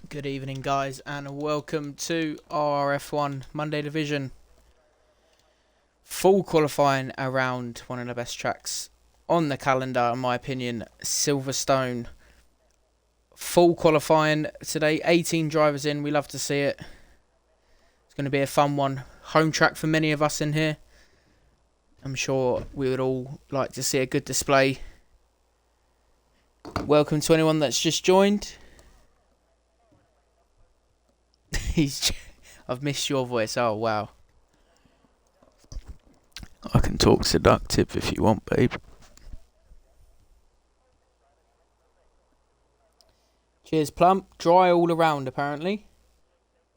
Good evening, guys, and welcome to RRF1 Monday Division. Full qualifying around one of the best tracks on the calendar, in my opinion, Silverstone. Full qualifying today, 18 drivers in, we love to see it. It's going to be a fun one. Home track for many of us in here. I'm sure we would all like to see a good display. Welcome to anyone that's just joined. I've missed your voice. Oh, wow. I can talk seductive if you want, babe. Cheers, Plump. Dry all around, apparently.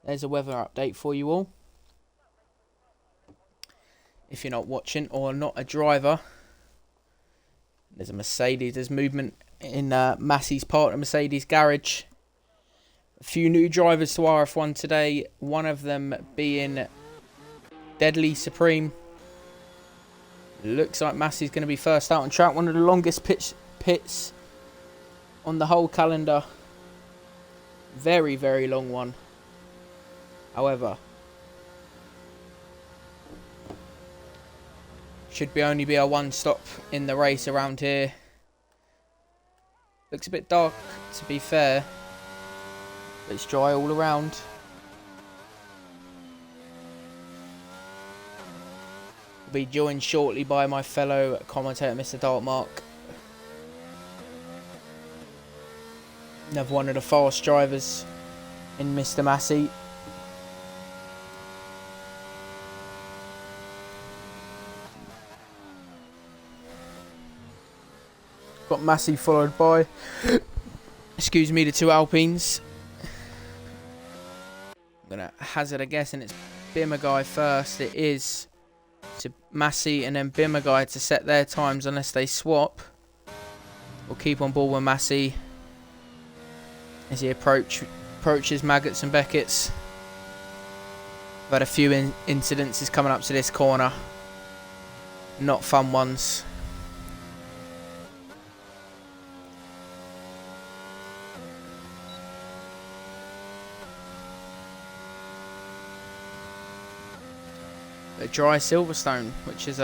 There's a weather update for you all. If you're not watching or not a driver, there's a Mercedes. There's movement in Massey's part of Mercedes garage. A few new drivers to RF1 today, one of them being Deadly Supreme. Looks like Massey's going to be first out on track. One of the longest pits on the whole calendar. Very, very long one. However, should only be a one stop in the race around here. Looks a bit dark, to be fair. It's dry all around. Will be joined shortly by my fellow commentator, Mr. Dartmark. Another one of the fast drivers in Mr. Massey. Got Massey followed by, excuse me, the two Alpines. I'm going to hazard a guess, and it's Bimmerguy first. It is to Massey and then Bimmerguy to set their times unless they swap. We'll keep on board with Massey as he approaches Maggots and Beckett's. I've had a few incidences coming up to this corner. Not fun ones. A dry Silverstone, which is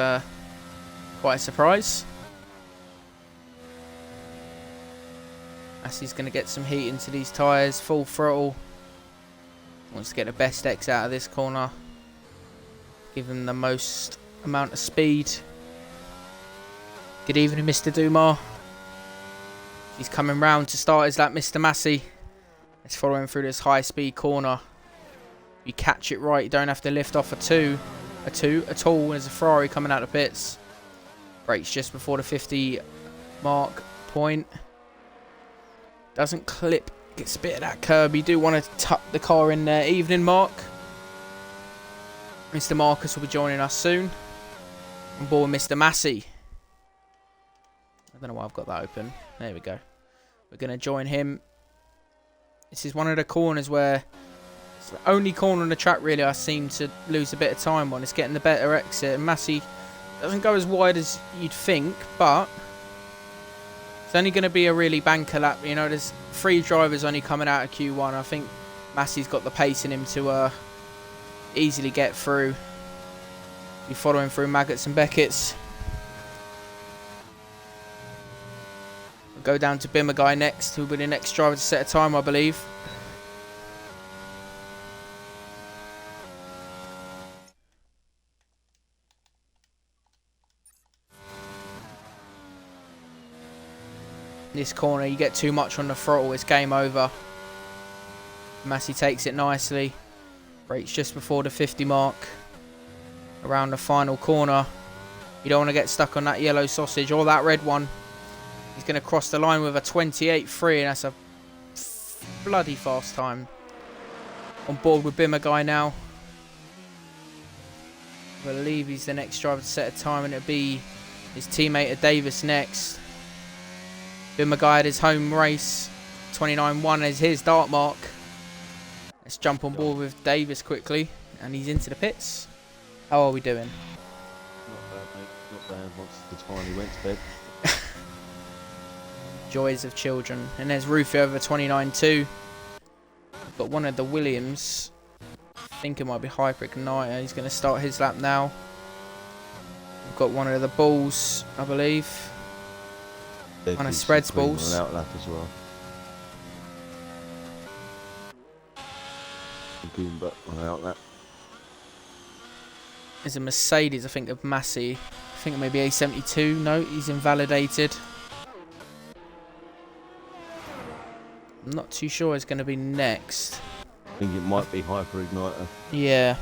quite a surprise. Massey's going to get some heat into these tyres, full throttle. Wants to get the best X out of this corner. Give him the most amount of speed. Good evening, Mr. Dumas. He's coming round to start his lap, Mr. Massey. Let's follow him through this high speed corner. You catch it right, you don't have to lift off a two at all. There's a Ferrari coming out of the pits. Brakes just before the 50 mark point. Doesn't clip, gets a bit of that curb. You do want to tuck the car in there. Evening, Mark. Mr. Marcus will be joining us soon. On board Mr. Massey. I don't know why I've got that open. There we go. We're going to join him. This is one of the corners where it's the only corner on the track really I seem to lose a bit of time on. It's getting the better exit. And Massey doesn't go as wide as you'd think, but it's only going to be a really banker lap. You know, there's 3 drivers only coming out of Q1. I think Massey's got the pace in him to easily get through. Be following through Maggots and Beckett's. We'll go down to Bimmerguy next, who will be the next driver to set a time, I believe. This corner, you get too much on the throttle, it's game over. Massey takes it nicely. Brakes just before the 50 mark. Around the final corner. You don't want to get stuck on that yellow sausage or that red one. He's going to cross the line with a 28.3, and that's a bloody fast time. On board with Bimmerguy now. I believe he's the next driver to set a time, and it'll be his teammate Davis next. Bimmerguy at his home race. 29.1 is his dart mark. Let's jump on board with Davis quickly. And he's into the pits. How are we doing? Not bad, mate. Not bad. Once the finally went to bed. Joys of children. And there's Rufy over 29.2. Got one of the Williams. I think it might be Hyper Igniter. He's going to start his lap now. We've got one of the Bulls, I believe. On a spreads Bulls. An out lap as well. Goomba on an out lap. There's a Mercedes, I think, of Massey. I think maybe A72. No, he's invalidated. I'm not too sure it's going to be next. I think it might be Hyper Igniter. Yeah.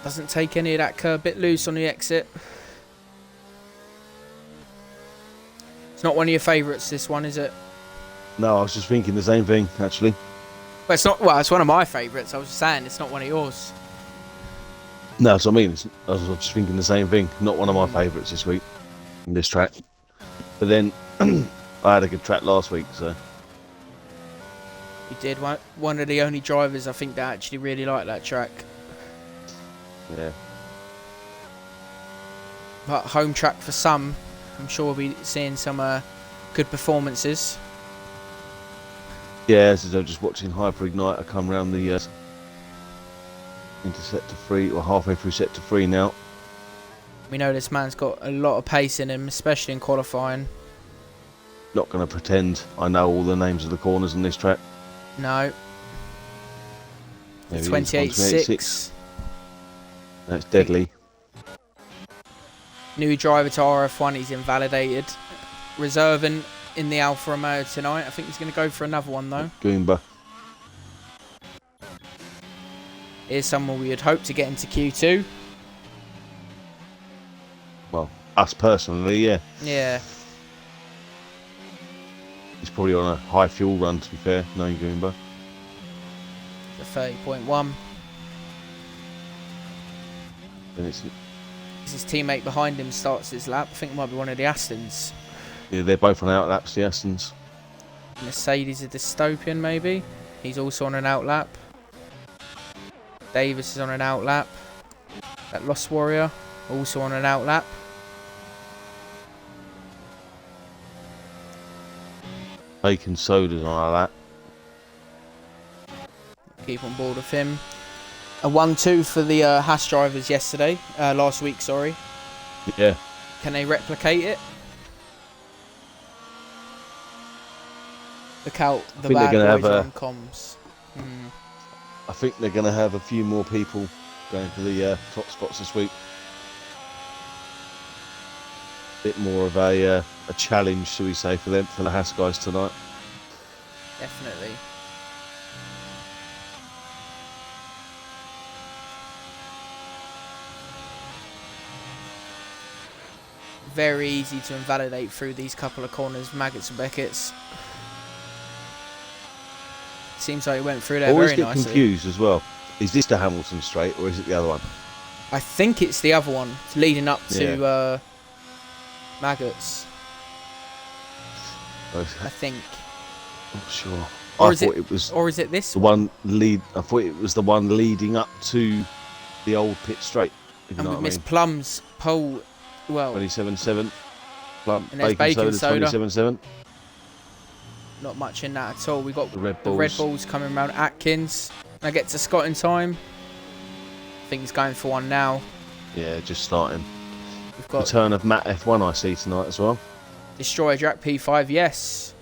Doesn't take any of that curb, bit loose on the exit. It's not one of your favourites, this one, is it? No, I was just thinking the same thing, actually. Well, it's not. Well, it's one of my favourites. I was just saying, it's not one of yours. No, that's what I mean. I was just thinking the same thing. Not one of my favourites this week, in this track. But then, I had a good track last week, so... You did. One of the only drivers, I think, that actually really liked that track. Yeah. But home track for some. I'm sure we'll be seeing some good performances. Yeah, so just watching Hyper Igniter come round the into sector 3, or halfway through sector 3 now. We know this man's got a lot of pace in him, especially in qualifying. Not going to pretend I know all the names of the corners in this track. No. Maybe 28.6. That's deadly. New driver to RRF1, he's invalidated. Reserving in the Alfa Romeo tonight. I think he's going to go for another one though. Goomba. Here's someone we would hope to get into Q2. Well, us personally, yeah. Yeah. He's probably on a high fuel run, to be fair, knowing Goomba. The 30.1. Then it's... His teammate behind him starts his lap. I think it might be one of the Astons. Yeah, they're both on out laps, the Astons. Mercedes a dystopian, maybe. He's also on an out lap. Davis is on an out lap. That Lost Warrior also on an out lap. Bacon Soda's on our lap. Keep on board with him. A 1-2 for the Haas drivers yesterday. Last week, sorry. Yeah. Can they replicate it? Look out the bad boys on comms. I think they're going to have a few more people going for the top spots this week. Bit more of a challenge, shall we say, for them, for the Haas guys tonight. Definitely. Very easy to invalidate through these couple of corners, Maggots and Beckett's. Seems like it went through there Always very get nicely. confused as well. Is this the Hamilton straight or is it the other one? I think it's the other one. It's leading up to Maggots. I think. Not sure. Or I is thought it was. Or is it this the one lead? I thought it was the one leading up to the old pit straight. If you know And we what I missed mean. Plum's pole. Well, 27.7. Plum, And there's Bacon Bacon Soda. 27.7. not much in that at all. We got The Red the Bulls. Red Bulls coming around. Atkins. I get to Scott in time. I think he's going for one now. Yeah, just starting. We've got Return of Matt F1 I see tonight as well. Destroyer Jack P5. Yes.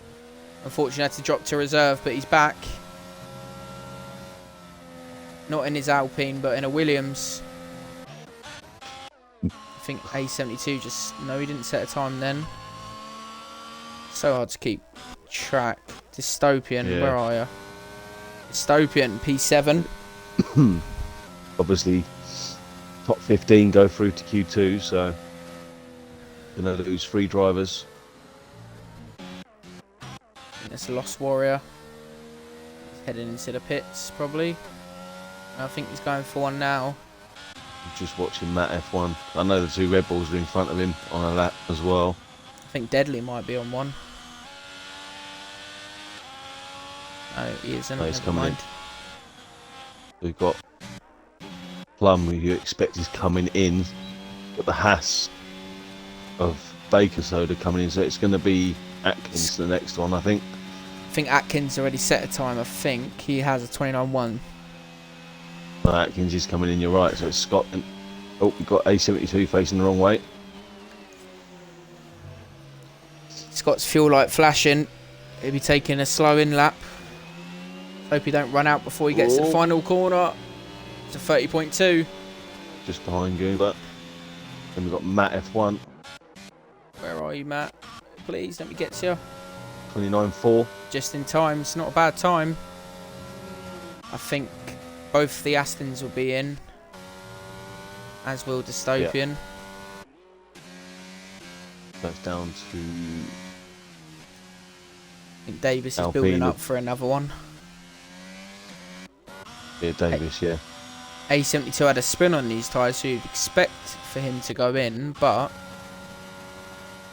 Unfortunately, had to drop to reserve, but he's back. Not in his Alpine, but in a Williams. I think A72 just... No, he didn't set a time then. So hard to keep track. Dystopian, Yeah. where are you? Dystopian, P7. Obviously, top 15 go through to Q2, so gonna lose 3 drivers. It's a Lost Warrior. He's heading into the pits, probably. I think he's going for one now. Just watching Matt F1. I know the 2 Red Bulls are in front of him on a lap as well. I think Deadly might be on one. No, he isn't. No, he's Never coming mind. We've got Plum, who you expect is coming in, but the Haas of Baker Soda coming in, so it's going to be Atkins the next one, I think. I think Atkins already set a time. I think he has a 29.1. Atkins is coming in, you're right, so it's Scott. And, oh, we've got A72 facing the wrong way. Scott's fuel light flashing. He'll be taking a slow in lap. Hope he don't run out before he gets to the final corner. It's a 30.2. Just behind Goober. Then we've got Matt F1. Where are you, Matt? Please, let me get to you. 29.4. Just in time. It's not a bad time. I think both the Astons will be in, as will Dystopian. Yeah. That's down to... I think Davis is Alpine. building up for another one. Yeah, Davis, yeah. A72 had a spin on these tyres, so you'd expect for him to go in, but...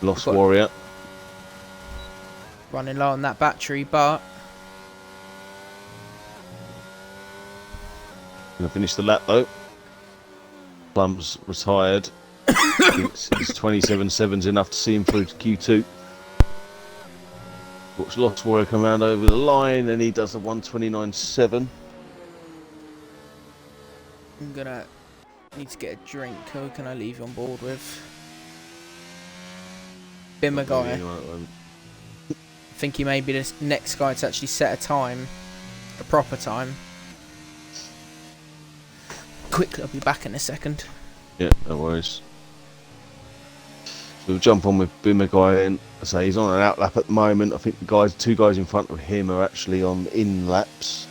Lost Warrior. Running low on that battery, but... Gonna finish the lap though. Plum's retired. His 27.7's enough to see him through to Q2. Watch Lost Warrior come around over the line, and he does a 129.7. I'm gonna need to get a drink. Who can I leave you on board with? Bimmer guy. I think he may be the next guy to actually set a time, a proper time. Quickly, I'll be back in a second. Yeah, no worries. So we'll jump on with Bimmer guy in. I say he's on an out lap at the moment. I think the two guys in front of him are actually on in laps.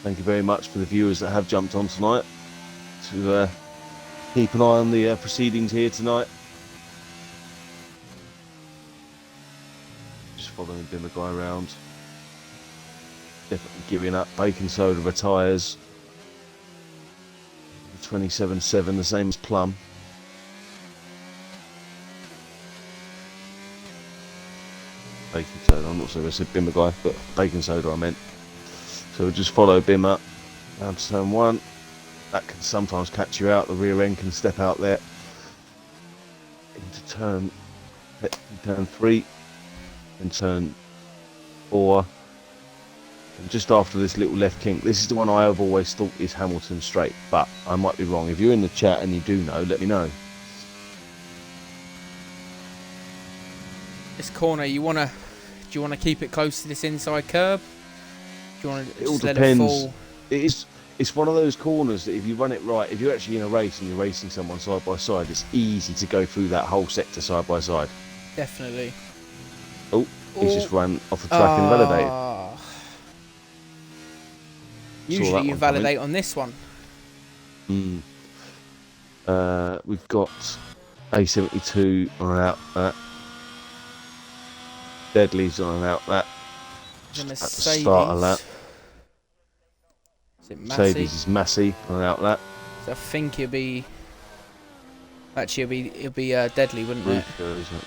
Thank you very much for the viewers that have jumped on tonight to keep an eye on the proceedings here tonight. Just following Bimmer guy around. Definitely giving up. Bacon Soda retires. 27.7, the same as Plum. Bacon Soda, I'm not sure if I said Bimmer guy, but Bacon Soda I meant. So we'll just follow Bimmer down to turn 1. That can sometimes catch you out. The rear end can step out there. Into turn 3. And turn 4. And just after this little left kink, this is the one I have always thought is Hamilton straight, but I might be wrong. If you're in the chat and you do know, let me know. This corner, do you wanna keep it close to this inside curb? Do you wanna just let it fall? It's one of those corners that if you run it right, if you're actually in a race and you're racing someone side by side, it's easy to go through that whole sector side by side. Definitely. Oh, he's just run off the track and validated. Usually you validate on this one. We've got A72 on an outlet. Deadly's on an outlet. At the start of that. Is it Massey? Mercedes is Massey on an outlet. So I think he'll be... Actually, it'll be Deadly, wouldn't it?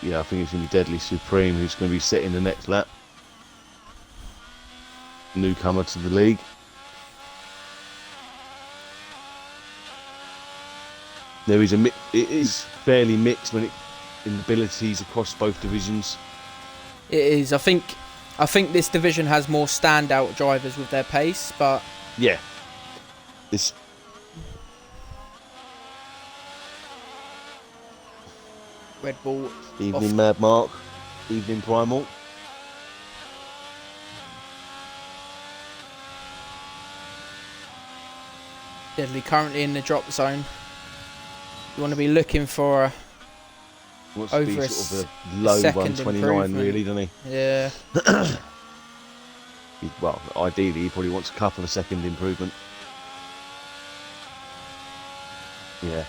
Yeah, I think it's going to be Deadly Supreme who's going to be setting the next lap. Newcomer to the league. There is it is fairly mixed in abilities across both divisions. It is. I think this division has more standout drivers with their pace, but yeah, this Red Bull evening Mad Mark, evening Primal. Deadly currently in the drop zone. You want to be looking for a wants to be sort of a low 129 really, doesn't he? Yeah. Well, ideally he probably wants a couple of second improvement. Yeah.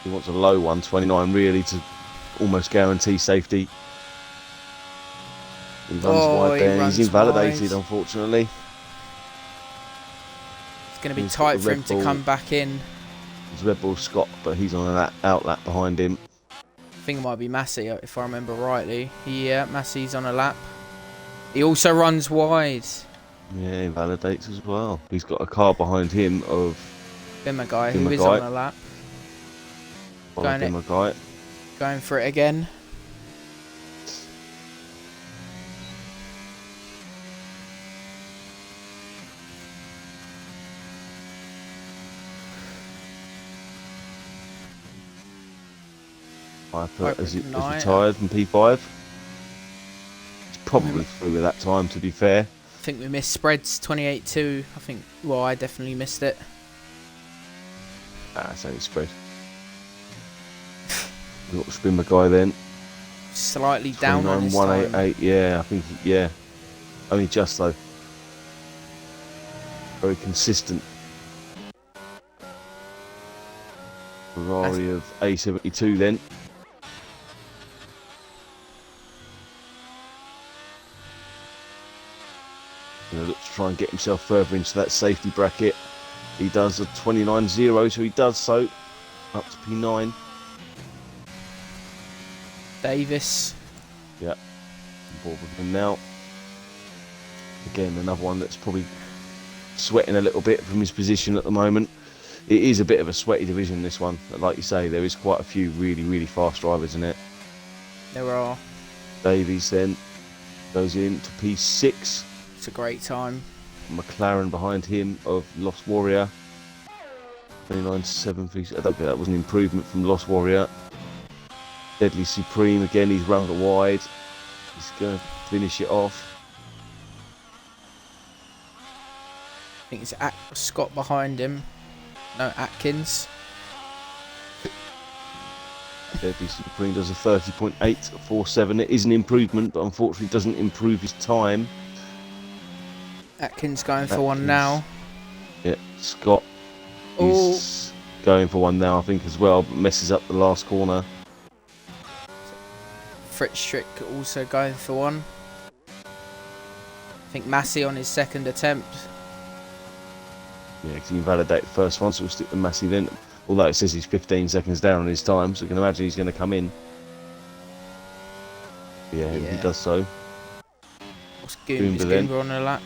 He wants a low 129 really to almost guarantee safety. He runs wide there. He's invalidated, unfortunately. It's going to be tight for him to come back in. It's Red Bull Scott, but he's on an outlap behind him. I think it might be Massey, if I remember rightly. Yeah, Massey's on a lap. He also runs wide. Yeah, he validates as well. He's got a car behind him of Bimmer guy, who is on a lap. Follow Bimmer guy. Going for it again. Piper as retired from P5. He's probably through at that time, to be fair. I think we missed spreads 28-2. I think, well, I definitely missed it. It's only spread. We've got Spin guy then. Slightly down on his 188, yeah, I think, yeah. Only just though. Very consistent. Ferrari of A72 then. Gonna look to try and get himself further into that safety bracket. He does a 29.0, so he does so. Up to P9. Davis. Yeah. On board with him now. Again, another one that's probably sweating a little bit from his position at the moment. It is a bit of a sweaty division, this one. Like you say, there is quite a few really, really fast drivers in it. There are. Davies then goes in to P6. It's a great time. McLaren behind him of Lost Warrior. 29.7. I don't think that was an improvement from Lost Warrior. Deadly Supreme again, he's round it wide. He's going to finish it off. I think it's Scott behind him. No, Atkins. Deadly Supreme does a 30.847. It is an improvement, but unfortunately doesn't improve his time. Atkins going for one now. Yeah, Scott is going for one now, I think, as well, but messes up the last corner. Fritz Strick also going for one. I think Massey on his second attempt. Yeah, because he invalidated the first one, so we'll stick with Massey then. Although it says he's 15 seconds down on his time, so you can imagine he's going to come in. Yeah, he does so. What's Goomba on a lap?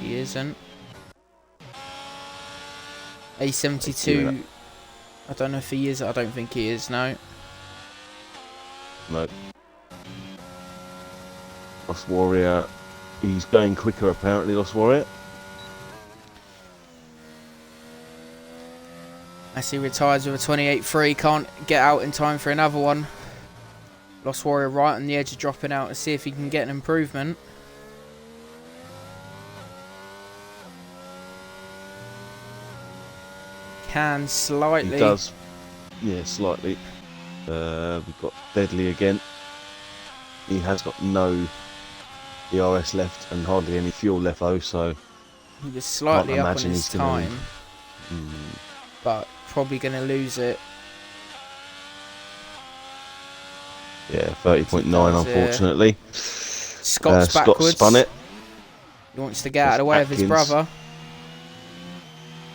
He isn't. A72. I don't know if he is. I don't think he is, no. No. Lost Warrior. He's going quicker, apparently, Lost Warrior. As he retires with a 28.3, can't get out in time for another one. Lost Warrior right on the edge of dropping out to see if he can get an improvement. Can slightly. He does. Yeah, slightly. We've got Deadly again. He has got no ERS left and hardly any fuel left though, so he was slightly up on his time. But probably going to lose it. Yeah, 30.9 unfortunately. Scott's backwards. Scott spun it. He wants to get out of the way of his brother.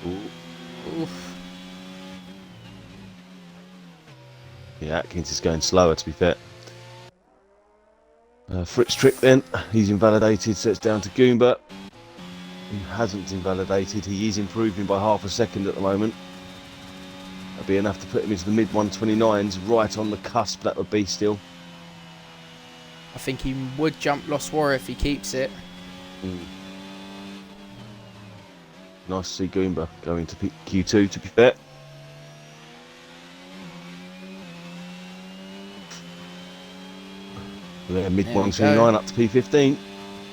Oof. Yeah, Atkins is going slower, to be fair. Fritz Trick then, he's invalidated, so it's down to Goomba. Who hasn't invalidated. He is improving by half a second at the moment. That'd be enough to put him into the mid 129s, right on the cusp that would be still. I think he would jump Lost Warrior if he keeps it. Nice to see Goomba going to Q2, to be fair. Yeah, mid 129 up to P15,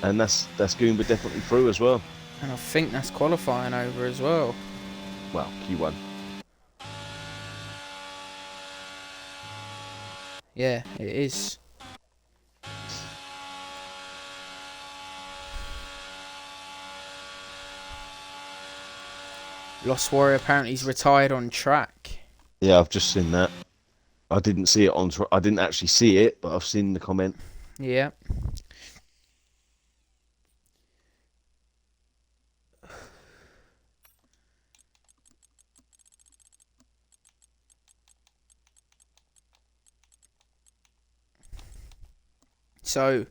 and that's Goomba definitely through as well. And I think that's qualifying over as well. Well, Q1. Yeah, it is. Lost Warrior apparently he's retired on track. Yeah, I've just seen that. I didn't see it on. I didn't actually see it, but I've seen the comment. Yeah. So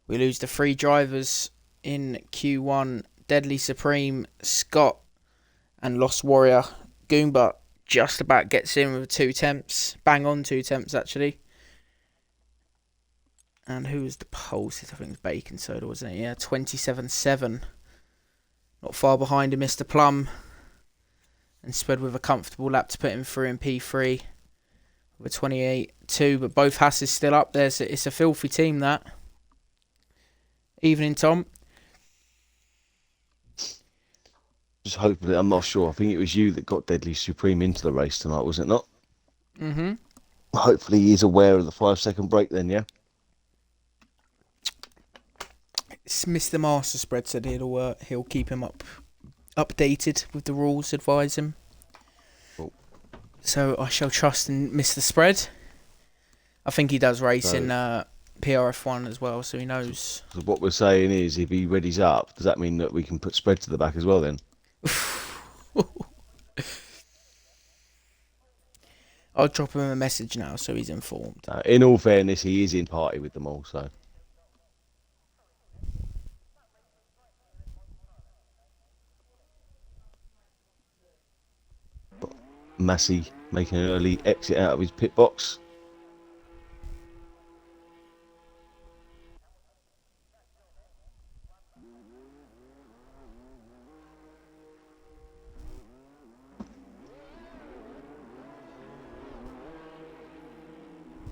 we lose the three drivers in Q1: Deadly Supreme, Scott, and Lost Warrior. Goomba just about gets in with 2 temps. Bang on 2 temps, actually. And who was the pulses? I think it was Bacon Soda, wasn't it? Yeah, 27.7. Not far behind him, Mr. Plum. And Spread with a comfortable lap to put him through in P3 with 28.2. But both Hasses still up there. So it's a filthy team, that. Evening, Tom. Just hopefully, I'm not sure. I think it was you that got Deadly Supreme into the race tonight, was it not? Mm-hmm. Hopefully he's aware of the 5-second break then, yeah? Mr. Master Spread said he'll keep him updated with the rules, advise him. Cool. So I shall trust in Mr. Spread. I think he does race in PRF1 as well, so he knows. So what we're saying is, if he readies up, does that mean that we can put Spread to the back as well then? I'll drop him a message now so he's informed. In all fairness, he is in party with them all, so. Massey making an early exit out of his pit box.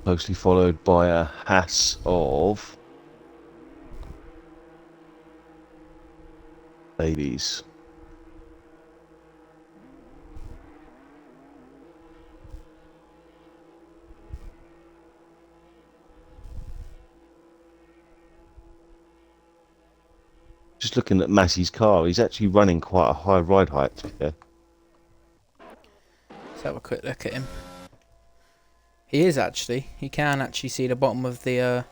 Closely followed by a Haas of Davies. Just looking at Massey's car, he's actually running quite a high ride height. Yeah. Let's have a quick look at him. He is actually. You can actually see the bottom of the...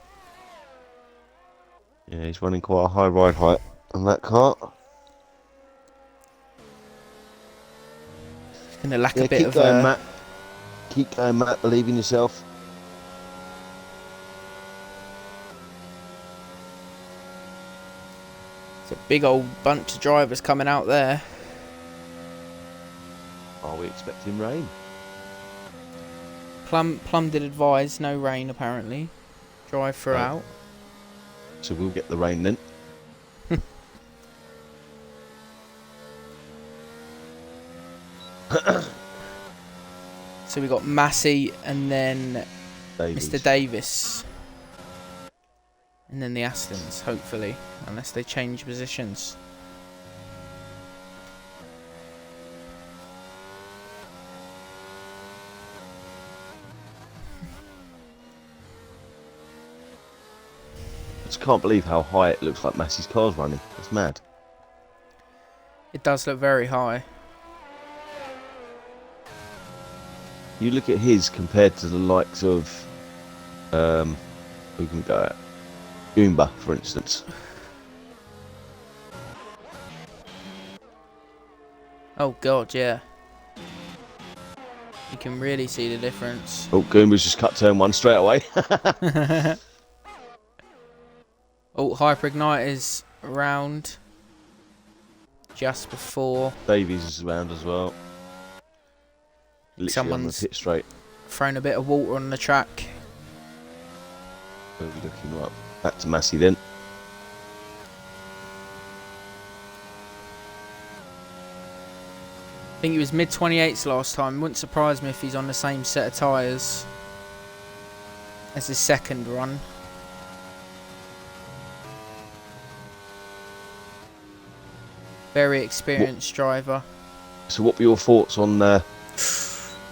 Yeah, he's running quite a high ride height on that car. Gonna lack a bit keep of... going, Matt. Keep going, Matt. Believe in yourself. It's a big old bunch of drivers coming out there. Are we expecting rain? Plum did advise no rain apparently. Drive throughout. So we'll get the rain then. So we got Massey and then Mr. Davis. And then the Astons, hopefully. Unless they change positions. I just can't believe how high it looks like Massey's car's running. It's mad. It does look very high. You look at his compared to the likes of who can we go at? Goomba, for instance. Oh god, yeah. You can really see the difference. Oh, Goomba's just cut turn 1 straight away. Oh, Hyper Ignite is around just before. Davies is around as well. Literally Someone's on the pit straight. thrown a bit of water on the track. So we're looking right back to Massey then. I think he was mid-28s last time. Wouldn't surprise me if he's on the same set of tyres as his second run. Very experienced driver. So what were your thoughts on the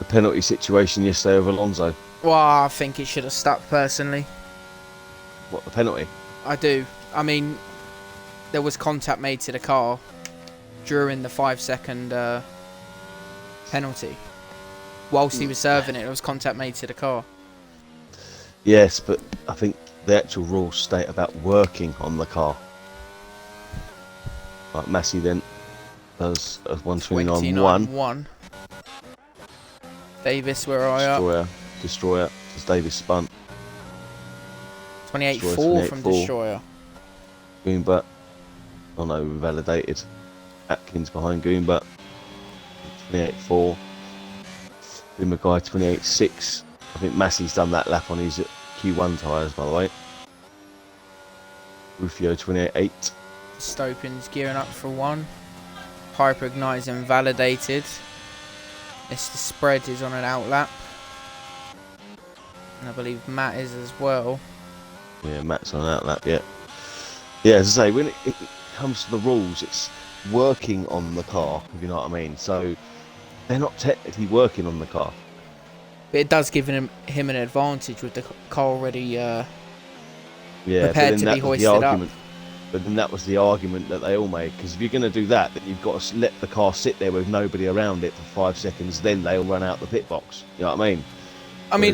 penalty situation yesterday of Alonso? Well, I think it should have stuck personally. What, the penalty? I do. I mean, there was contact made to the car during the 5-second penalty. Whilst he was serving it, there was contact made to the car. Yes, but I think the actual rules state about working on the car. Like Massey then does a 129.1. Davis, where are you? Destroyer. Does Davis spun? 28.4 from Destroyer. Goomba. Oh no, validated. Atkins behind Goomba. 28.4. Been Maguire 28.6. I think Massey's done that lap on his Q1 tyres, by the way. Rufio 28.8. Stopin's gearing up for one. Piper Ignite is invalidated. Mr. Spread is on an outlap. And I believe Matt is as well. Yeah, Matt's on outlap, yeah. Yeah, as I say, when it comes to the rules, it's working on the car, if you know what I mean. So they're not technically working on the car. But it does give him an advantage with the car already Yeah, prepared to be hoisted up. But then that was the argument that they all made, because if you're going to do that, then you've got to let the car sit there with nobody around it for 5 seconds, then they'll run out the pit box. You know what I mean?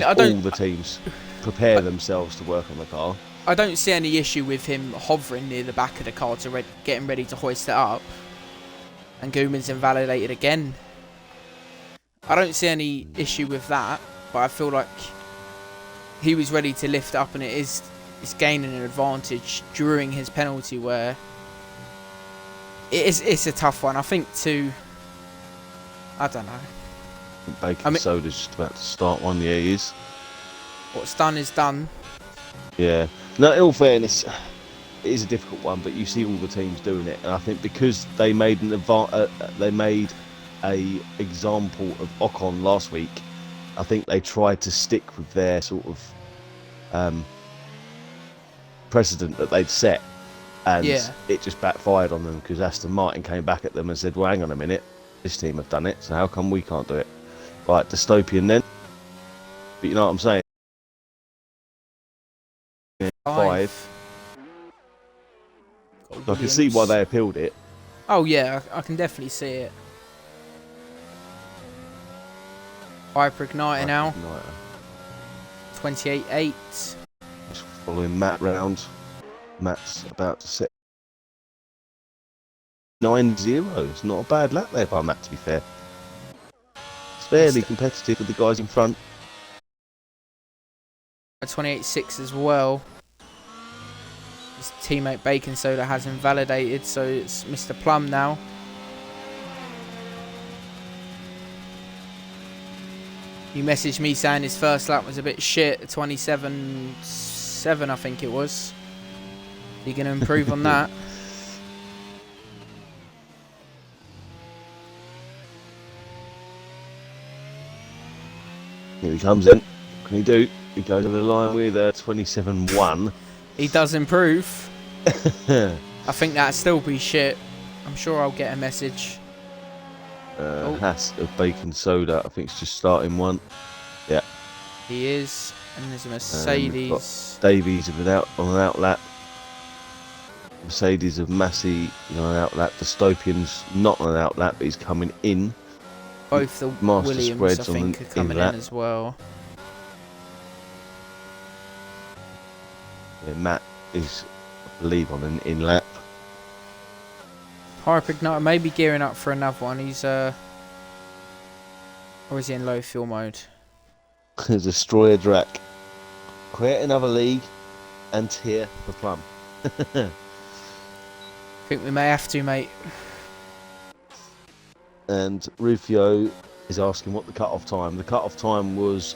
I don't. All the teams prepare themselves to work on the car. I don't see any issue with him hovering near the back of the car to getting ready to hoist it up. And Gooman's invalidated again. I don't see any issue with that, but I feel like he was ready to lift up, and it's gaining an advantage during his penalty, where it's a tough one. I think I don't know. Bacon Soda's just about to start one. Yeah, he is. What's done is done. Yeah. No, in all fairness, it is a difficult one, but you see all the teams doing it, and I think because they made a example of Ocon last week, I think they tried to stick with their sort of precedent that they'd set, and it just backfired on them, because Aston Martin came back at them and said, well, hang on a minute, this team have done it, so how come we can't do it? Right, dystopian then. But you know what I'm saying? 5. So I can see why they appealed it. Oh yeah, I can definitely see it. Piper Igniter now. 28.8. Just following Matt round. Matt's about to set 9-0. It's not a bad lap there by Matt, to be fair. It's fairly competitive with the guys in front. 28.6 as well. His teammate Bacon Soda has invalidated, so it's Mr. Plum now. He messaged me saying his first lap was a bit shit, 27.7 I think it was. You can improve on that. Here he comes in. What can he do? He goes over the line with 27.1. He does improve. I think that'd still be shit. I'm sure I'll get a message. Haas of Bacon Soda, I think it's just starting one. Yeah. He is. And there's a Mercedes. Davies on an outlap. Mercedes of Massey on an outlap. Dystopian's not on an outlap, but he's coming in. Both the Master Williams, I think, are coming in as well. Yeah, Matt is, I believe, on an in lap. Piper Igniter maybe gearing up for another one. He's or is he in low fuel mode? Destroyer Drac. Create another league and tier for Plum. I think we may have to, mate. And Rufio is asking what the cut-off time. The cut-off time was,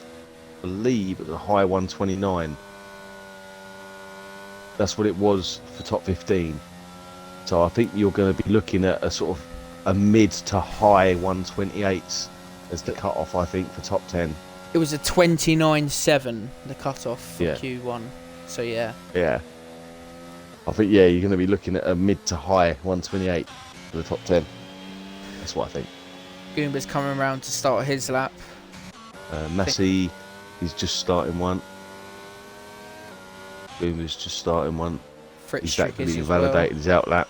I believe, at a high 129. That's what it was for top 15. So I think you're going to be looking at a sort of a mid to high 128s as the cut-off, I think, for top 10. It was a 29.7, the cut-off for Q1. So, yeah. Yeah. I think, yeah, you're going to be looking at a mid to high 128 for the top 10. That's what I think. Goomba's coming around to start his lap. Massey, he's just starting one. Goomba's just starting one. He's actively invalidated his outlap.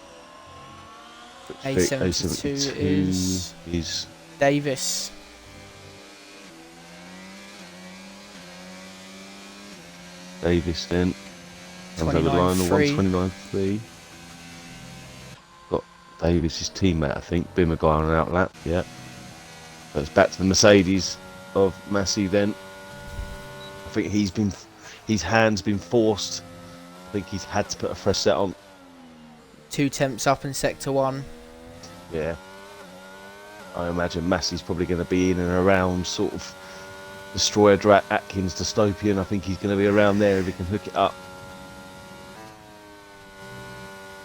A72 is Davis. Davis then. Comes over the line, 129.3. Got Davis's teammate, I think. Bimmer guy on an outlap, yeah. So it's back to the Mercedes of Massey then. I think his hand's been forced. I think he's had to put a fresh set on. 2 temps up in Sector 1. Yeah. I imagine Massey's probably going to be in and around sort of Destroyer Drat Atkins Dystopian. I think he's going to be around there if he can hook it up.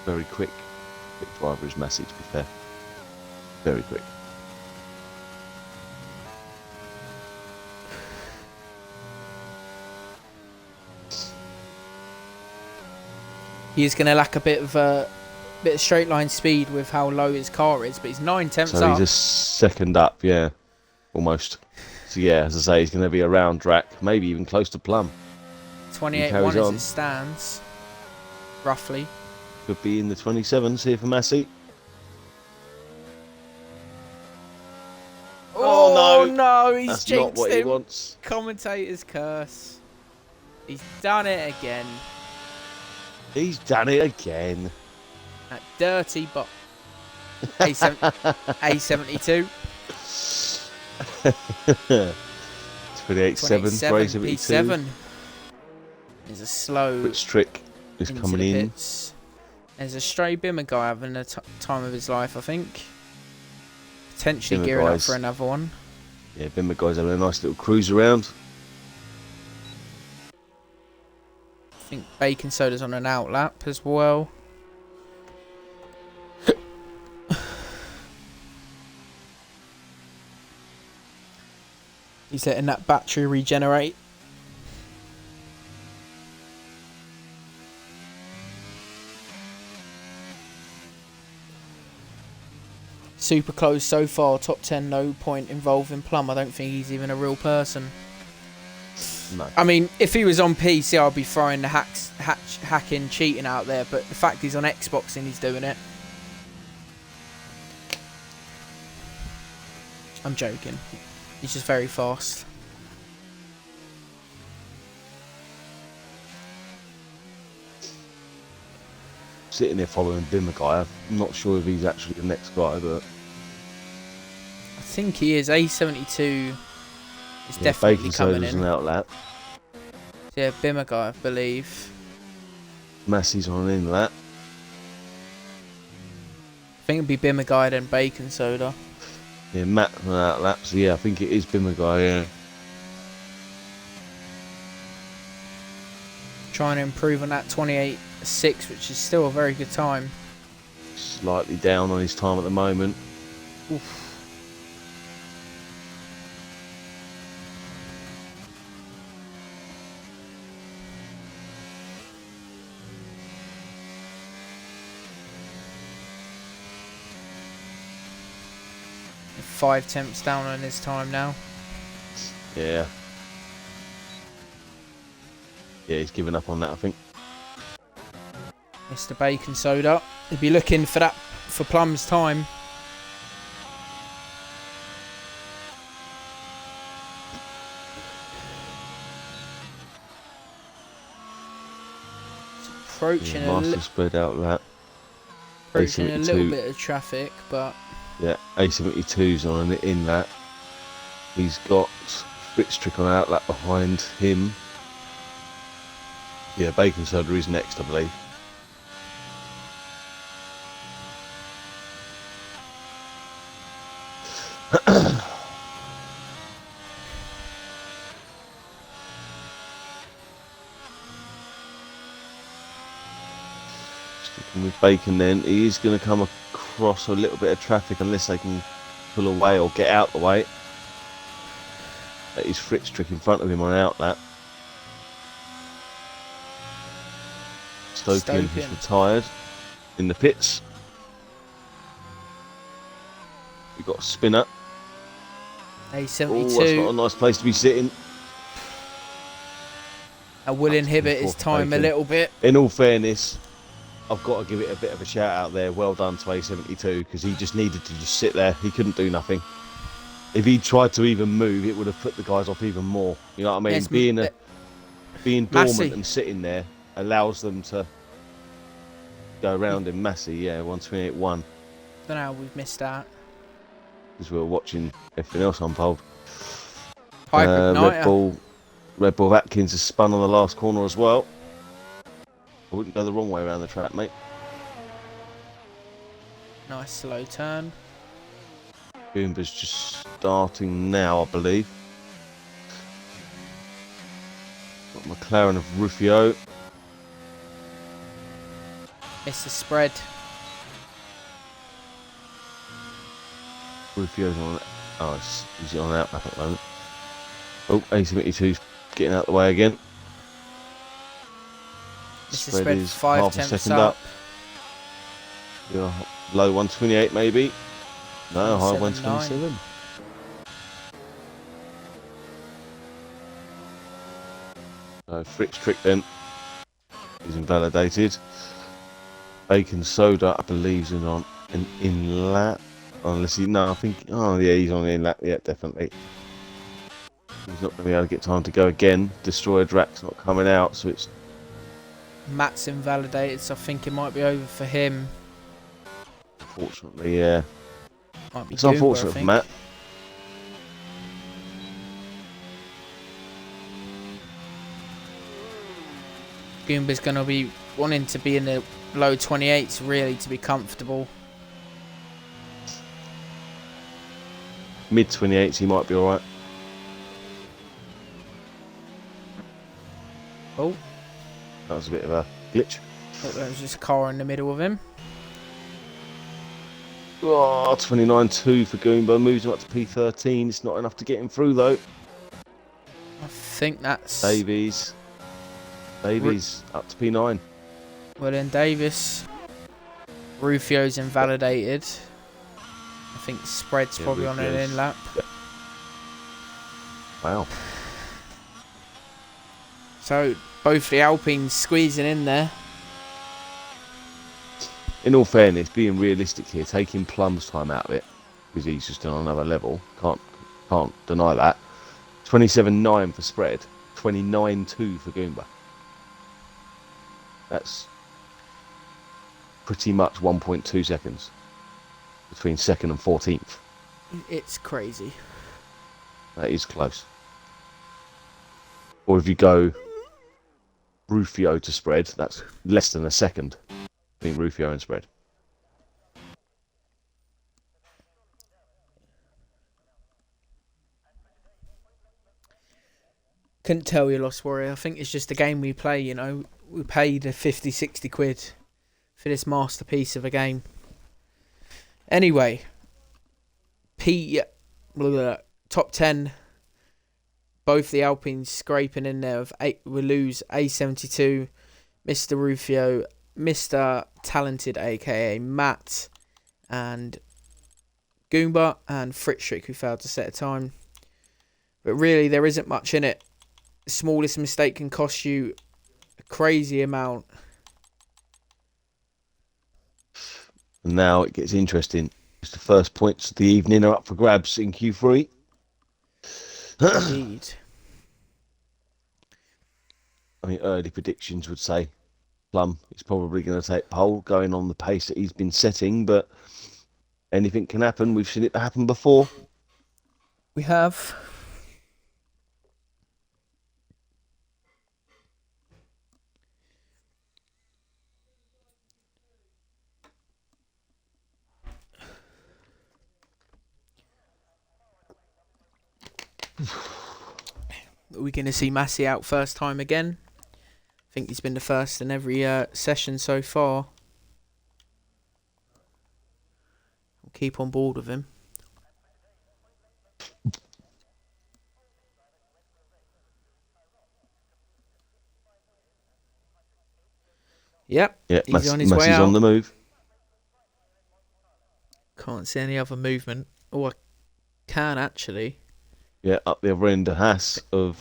Very quick. Quick driver is Massey, to be fair. Very quick. He's going to lack a bit of straight line speed with how low his car is, but he's 9/10 So up. he's a second up, yeah, almost. So yeah, as I say, he's going to be around Drac, maybe even close to Plum. 28.1 as it stands, roughly. Could be in the 27s here for Massey. Oh no, he's That's jinxed not what he him. wants. Commentator's curse. He's done it again. He's done it again. That dirty bot. A72. 28.7 for A72. P7. There's a slow Which trick is into coming the in? pits. There's a stray Bimmer guy having the time of his life, I think. Potentially Bimmer gearing guys. up for another one. Yeah, Bimmer guys having a nice little cruise around. I think Bacon Soda's on an outlap as well. He's letting that battery regenerate. Super close so far, top 10, no point involving Plum. I don't think he's even a real person. No. I mean, if he was on PC, I'd be throwing the hacking, cheating out there, but the fact he's on Xbox and he's doing it. I'm joking. He's just very fast. Sitting there following Bimmer guy. I'm not sure if he's actually the next guy, but I think he is. A72 is yeah, definitely Bacon coming Soda's in. an outlap. Yeah, Bimmer guy, I believe. Massey's on an inlet. I think it'd be Bimmer guy then Bacon Soda. Yeah, Matt on an outlap. So yeah, I think it is Bimmer guy. Yeah. Trying to improve on that 28.6, which is still a very good time. Slightly down on his time at the moment. Oof. Five tenths down on his time now. Yeah. Yeah, he's given up on that, I think. Mr. Bacon Soda. He'd be looking for that for Plum's time. It's approaching Yeah, master spread out that. approaching a A72. little bit of traffic, but Yeah, A72's on an inlet. He's got Fritz Trick on outlet behind him. Yeah, Bacon Soda is next, I believe. Sticking with Bacon then, he is going to come across a little bit of traffic unless they can pull away or get out the way. That is Fritz Trick in front of him on outlet. Stokian has retired in the pits. We've got a spinner. A72 Oh, that's not a nice place to be sitting. will inhibit his time a little bit. In all fairness, I've got to give it a bit of a shout out there. Well done to A72 because he just needed to just sit there. He couldn't do nothing. If he tried to even move, it would have put the guys off even more. You know what I mean? Yes, being dormant Massey. and sitting there allows them to go around in Massey. Yeah, 128.1. Don't know how we've missed that. Because we were watching everything else unfold. Hyper Red Bull Atkins has spun on the last corner as well. I wouldn't go the wrong way around the track, mate. Nice slow turn. Goomba's just starting now, I believe. Got McLaren of Rufio. Missed the spread. Rufio's on. Oh, he's on out back at the moment. Oh, A72's getting out of the way again. Missed the spread. Is 5 half a tenths second up. Yeah, low 128 maybe. No, high 179. 127. So Fritz trick then is invalidated. Bacon soda, I believe, is on an in lap. Unless he, no, I think, oh yeah, he's on the in lap. Yeah, definitely. He's not going to be able to get time to go again. Destroyer Drax not coming out, so it's. Matt's invalidated, so I think it might be over for him. Unfortunately, yeah. Might be It's Goomba, unfortunate I for think. Matt. Goomba's going to be wanting to be in the low 28s, really, to be comfortable. Mid 28s, he might be alright. Oh, That was a bit of a glitch. there was just a car in the middle of him. Oh, 29.2 for Goomba. Moves him up to P13. It's not enough to get him through, though. I think that's... Davies up to P9. Well then, Davis. Rufio's invalidated. I think spread's probably on an Rufio's- in lap. Wow. So, both the Alpines squeezing in there. In all fairness, being realistic here, taking Plum's time out of it, because he's just on another level. Can't deny that. 27.9 for spread. 29.2 for Goomba. That's pretty much 1.2 seconds between second and 14th. It's crazy. That is close. Or if you go Rufio to spread, that's less than a second between Rufio and spread. Couldn't tell you, Lost Warrior. I think it's just a game we play, you know. We paid a 50, 60 quid for this masterpiece of a game. Anyway, top 10. Both the Alpines scraping in there. We lose A72, Mr. Rufio, Mr. Talented, aka Matt, and Goomba, and Fritzrick, who failed to set a time. But really, there isn't much in it. The smallest mistake can cost you a crazy amount. And now it gets interesting. It's the first points of the evening are up for grabs in Q3. Indeed. I mean, early predictions would say Plum is probably going to take pole, going on the pace that he's been setting, but anything can happen. We've seen it happen before. We have. Are we going to see Massey out first time again? I think he's been the first in every session so far. We'll keep on board with him. Yep, Yeah, he's on his way Massey's out. on the move. Can't see any other movement. Oh, I can actually. Yeah, up the other end, a Haas of...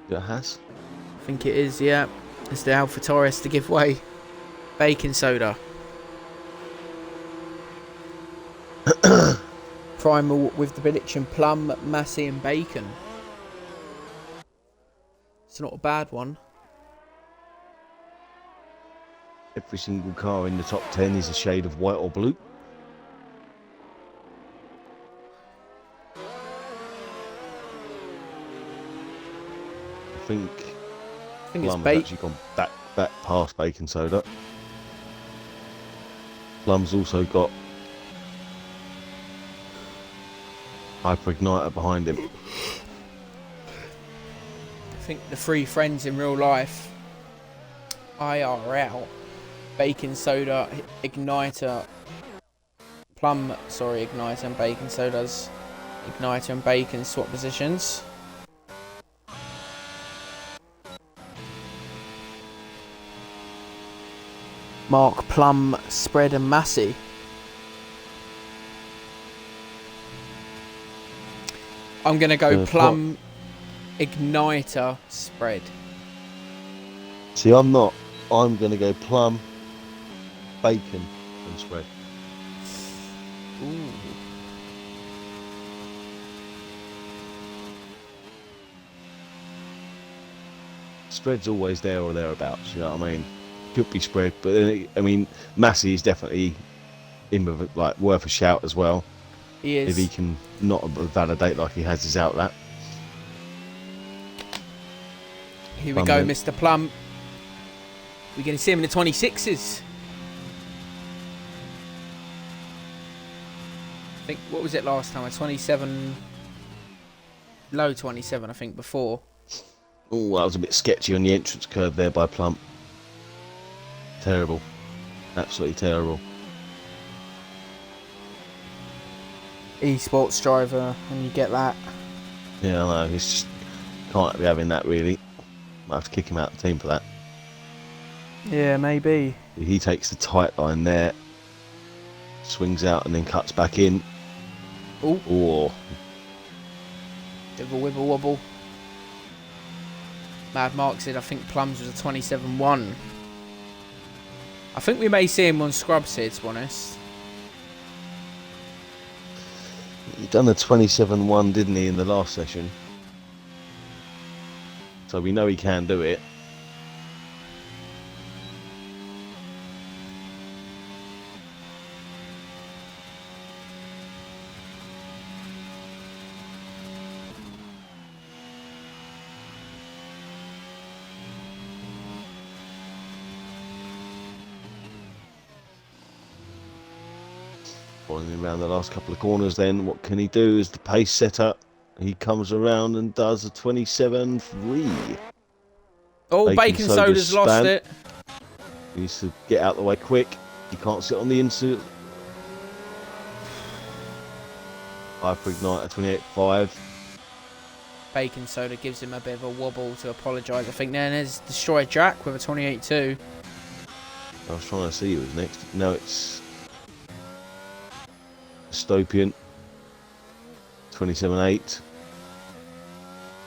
Is it a Haas? I think it is, yeah. It's the Alpha Taurus to give way. Baking soda. Primal with the prediction Plum, Massey and Bacon. It's not a bad one. Every single car in the top 10 is a shade of white or blue. I think it's Plum has actually gone back past Bacon Soda. Plum's also got Hyper Igniter behind him. think the three friends in real life, IRL, baking soda, igniter, igniter and baking sodas, igniter and bacon swap positions. Mark, Plum, Spread and Massey. I'm going to go Plum, Igniter, Spread. See, I'm not. I'm going to go Plum, Bacon and Spread. Ooh. Spread's always there or thereabouts, you know what I mean? Could be Spread, but then I mean, Massey is definitely in with like worth a shout as well. He is. If he can not validate like he has his outlet. Here we go, Mr. Plum. We're going to see him in the 26s. I think, what was it last time? A 27, low 27, I think, before. Oh, that was a bit sketchy on the entrance curve there by Plum. Terrible. Absolutely terrible. Esports driver, and you get that. Yeah, I know. It's just can't be having that really. Might have to kick him out of the team for that. Yeah, maybe. He takes the tight line there, swings out and then cuts back in. Ooh. Oh. Bit of a wibble wobble. Mad Mark said, I think Plums was a 27-1. I think we may see him on Scrubs here, to be honest. He done a 27-1, didn't he, in the last session? So we know he can do it. Following around the last couple of corners then, what can he do as the pace setter? He comes around and does a 27-3. Oh, Bacon Soda's lost it. He needs to get out the way quick. He can't sit on the insert. Hyper Igniter 28-5. Bacon Soda gives him a bit of a wobble to apologise. I think then there's Destroy Jack with a 28-2. I was trying to see who was next. No, it's Stopian 27-8.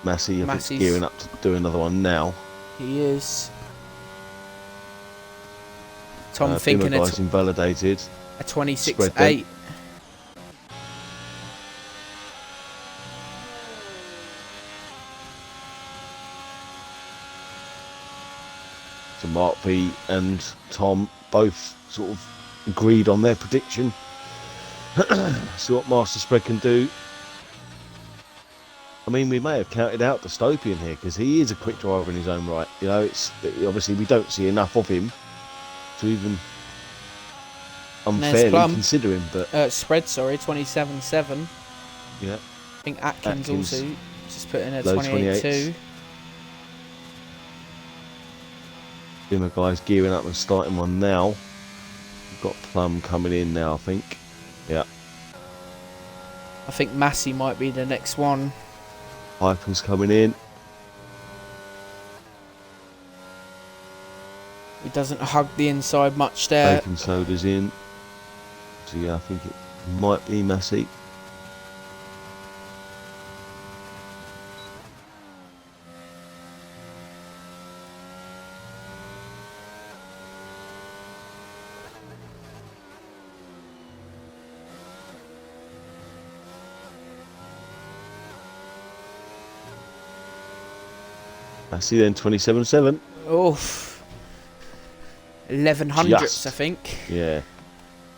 Massey, I think, gearing up to do another one now. He is. Tom thinking guy's invalidated. A 26-8. So Mark V and Tom both sort of agreed on their prediction. See what Master Spread can do. I mean, we may have counted out the Stopian here because he is a quick driver in his own right. You know, it's obviously we don't see enough of him to even unfairly consider him. But Spread, sorry, 27-7. Yeah. I think Atkins also just put in a 28-2. The guy's gearing up and starting one now. We've got Plum coming in now, I think. Yeah. I think Massey might be the next one. Hypen's coming in. He doesn't hug the inside much there. Bacon Soda's in. So yeah, I think it might be Massey. Massey then 27-7. Oh, 1100s, I think. Yeah,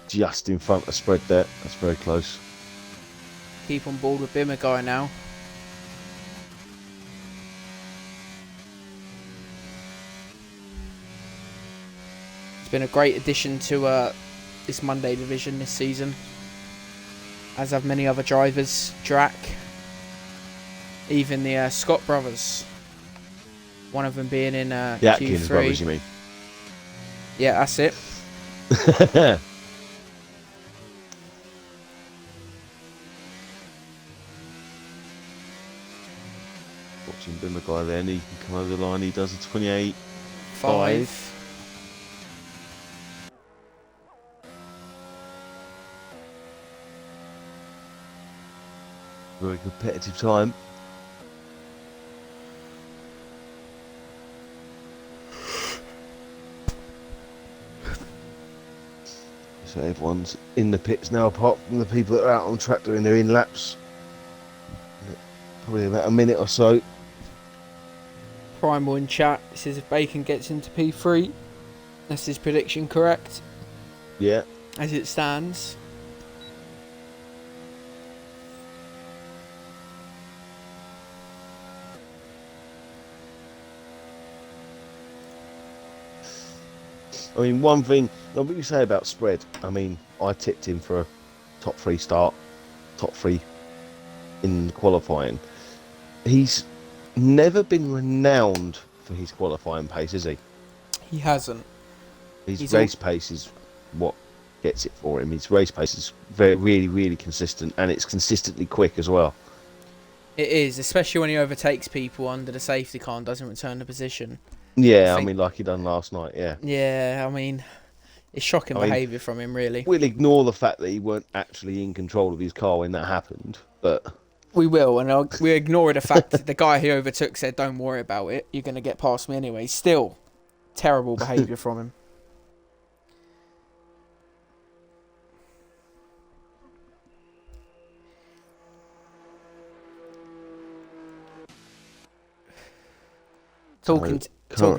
just in front of Spread there. That's very close. Keep on board with Bimmer guy now. It's been a great addition to this Monday division this season, as have many other drivers. Drac, even the Scott brothers. One of them being in The Atkins Q3. brothers, you mean? Yeah, that's it. Watching Bimmer guy there, and he can come over the line. He does a 28.5. 5. Very competitive time. So everyone's in the pits now, apart from the people that are out on track doing their in-laps. Probably about a minute or so. Primal in chat says if Bacon gets into P3, that's his prediction correct, Yeah. as it stands. I mean, one thing, what you say about spread, I mean, I tipped him for a top 3 start, top 3 in qualifying. He's never been renowned for his qualifying pace, is he? He hasn't. His race pace is what gets it for him. His race pace is really, really consistent, and it's consistently quick as well. It is, especially when he overtakes people under the safety car and doesn't return the position. Yeah, I mean, like he done last night, yeah. Yeah, I mean, it's shocking behaviour from him, really. We'll ignore the fact that he weren't actually in control of his car when that happened, but... We will, and we ignore the fact that the guy he overtook said, don't worry about it, you're going to get past me anyway. Still, terrible behaviour from him. Talking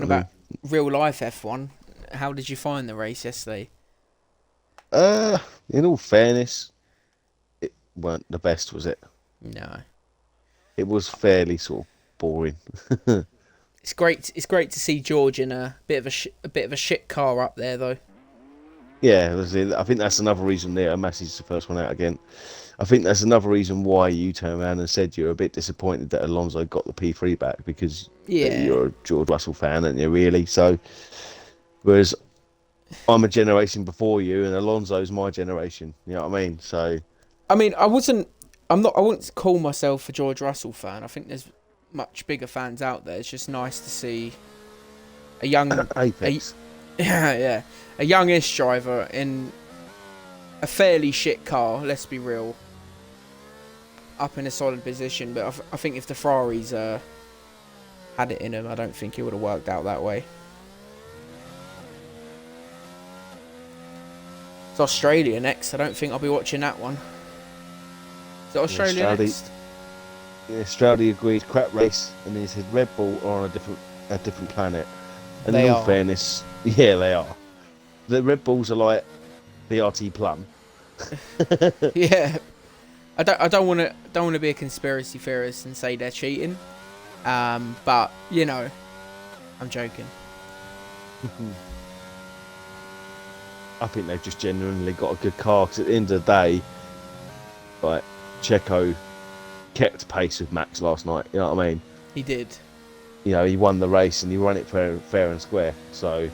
about real life F1, how did you find the race yesterday? In all fairness, it weren't the best, was it? No. It was fairly sort of boring. It's great to see George in a bit of a shit car up there, though. Yeah, I think that's another reason there. Massey's the first one out again. I think that's another reason why you turned around and said you're a bit disappointed that Alonso got the P3 back, because you're a George Russell fan, aren't you, really? So, whereas I'm a generation before you, and Alonso's my generation. You know what I mean? So, I mean, I wouldn't call myself a George Russell fan. I think there's much bigger fans out there. It's just nice to see a young Apex. a youngish driver in a fairly shit car, let's be real, up in a solid position. But I think if the Ferraris had it in them, I don't think it would have worked out that way. It's Australia next. I don't think I'll be watching that one. Is it Australia next? Yeah, Strowdy agreed. Crap race, and he said Red Bull are on a different planet. And They in all are. fairness, yeah, they are. The Red Bulls are like the RT Plum. Yeah, I don't want to be a conspiracy theorist and say they're cheating, but you know, I'm joking. I think they've just genuinely got a good car, because at the end of the day, like, Checo kept pace with Max last night. You know what I mean? He did. You know, he won the race and he won it fair and square. So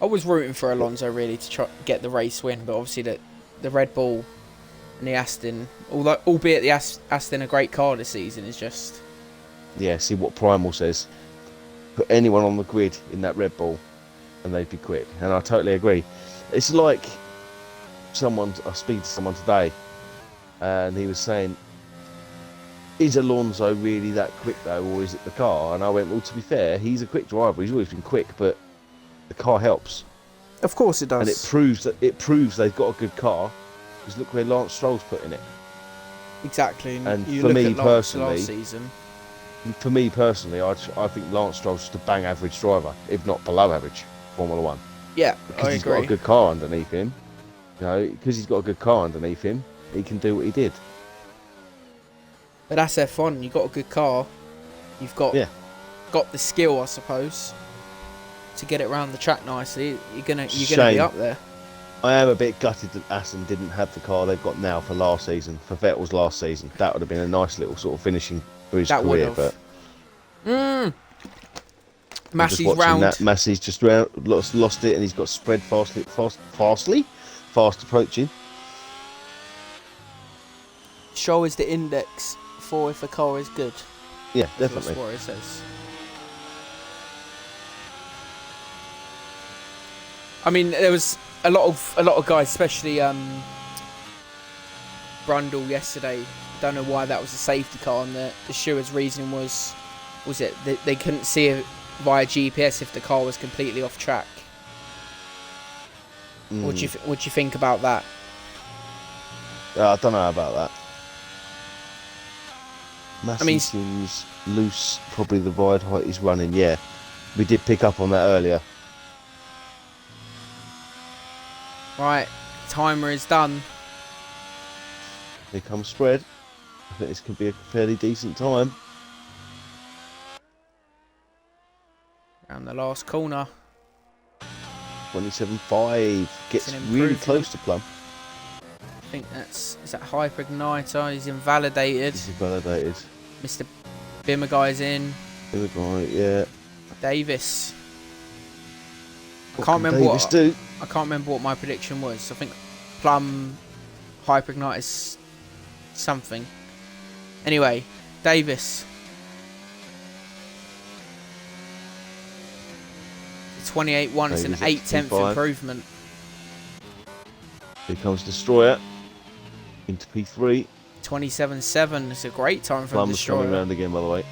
I was rooting for Alonso really to try get the race win, but obviously the Red Bull and the Aston, albeit the Aston a great car this season, is just... Yeah, see what Primal says. Put anyone on the grid in that Red Bull and they'd be quick. And I totally agree. It's like I speak to someone today and he was saying, is Alonso really that quick though, or is it the car? And I went, well, to be fair, he's a quick driver. He's always been quick, but the car helps. Of course it does. And it proves they've got a good car, because look where Lance Stroll's putting it. Exactly. And you for look me at personally, last season. I think Lance Stroll's just a bang average driver, if not below average, Formula One. Yeah, because I he's agree. got a good car underneath him. You know, because he's got a good car underneath him, he can do what he did. But that's F1. You've got a good car. You've got the skill, I suppose, to get it around the track nicely. You're gonna be up there. I am a bit gutted that Aston didn't have the car they've got now for last season, for Vettel's last season. That would have been a nice little sort of finishing for his career. But I'm just Massey's watching round. that. Massey's just lost it, and he's got spread fast approaching. Show is the index for if a car is good. Yeah, That's definitely. what it says. I mean, there was a lot of guys, especially Brundle yesterday. Don't know why that was a safety car, and the steward's reason was it they couldn't see it via GPS if the car was completely off track. What do you think about that? I don't know about that. Massey seems loose. Probably the ride height he's running. Yeah, we did pick up on that earlier. Right, timer is done. Here comes spread. I think this could be a fairly decent time. Around the last corner. 27.5. Gets really close to Plum. I think is that hyper igniter. He's invalidated. Mr. Bimmerguy's in. Bimmerguy, yeah. Davis. I can't remember what my prediction was. I think Plum hyper ignite is something. Anyway, Davis. 28.1 is an 8/10 improvement. Here comes Destroyer into P3. 27.7. It's a great time for Plum's Destroyer. coming around again, by the way.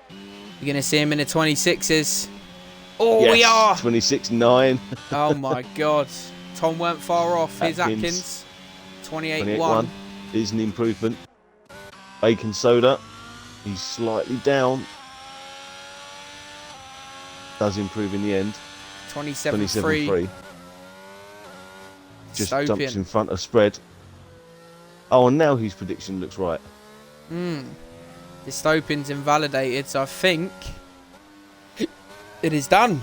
You're going to see him in the 26s. Oh, yes, we are! 26.9. Oh my God. Tom weren't far off. Here's Atkins. 28.1 is an improvement. Bacon Soda. He's slightly down. Does improve in the end. 27.3. Just jumps in front of spread. Oh, and now his prediction looks right. Dystopian's invalidated, so I think it is done.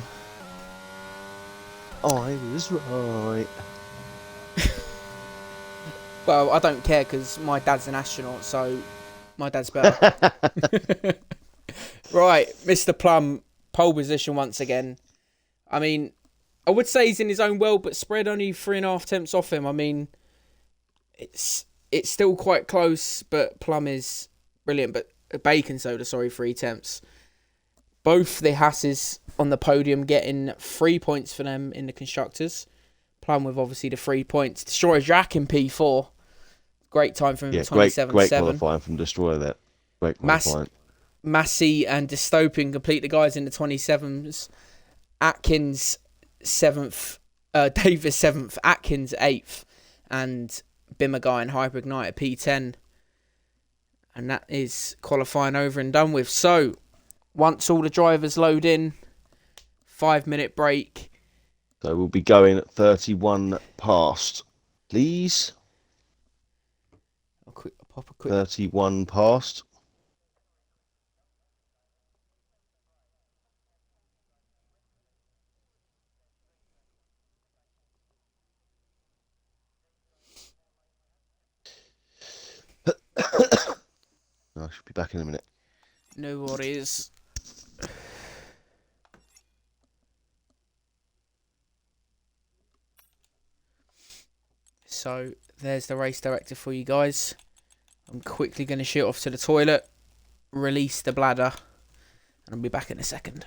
I was right. Well, I don't care because my dad's an astronaut, so my dad's better. Right, Mr. Plum, pole position once again. I mean, I would say he's in his own world, but spread only 3.5 tenths off him. I mean, it's still quite close, but Plum is brilliant. But Bacon Soda, 3 tenths. Both the Hasses on the podium getting 3 points for them in the constructors. Plum with obviously the 3 points. Destroyer Jack in P4. Great time from him, 27.7. Great qualifying from Destroyer there. Great qualifying. Massey and Dystopian complete the guys in the 27s. Atkins 7th, Davis 7th, Atkins 8th, and Bimmerguy and Hyper Ignite at P10. And that is qualifying over and done with. So, once all the drivers load in, 5-minute break. So we'll be going at 31 past, please. I'll pop a quick 31 past. I should be back in a minute. No worries. So, there's the race director for you guys. I'm quickly going to shoot off to the toilet, release the bladder, and I'll be back in a second.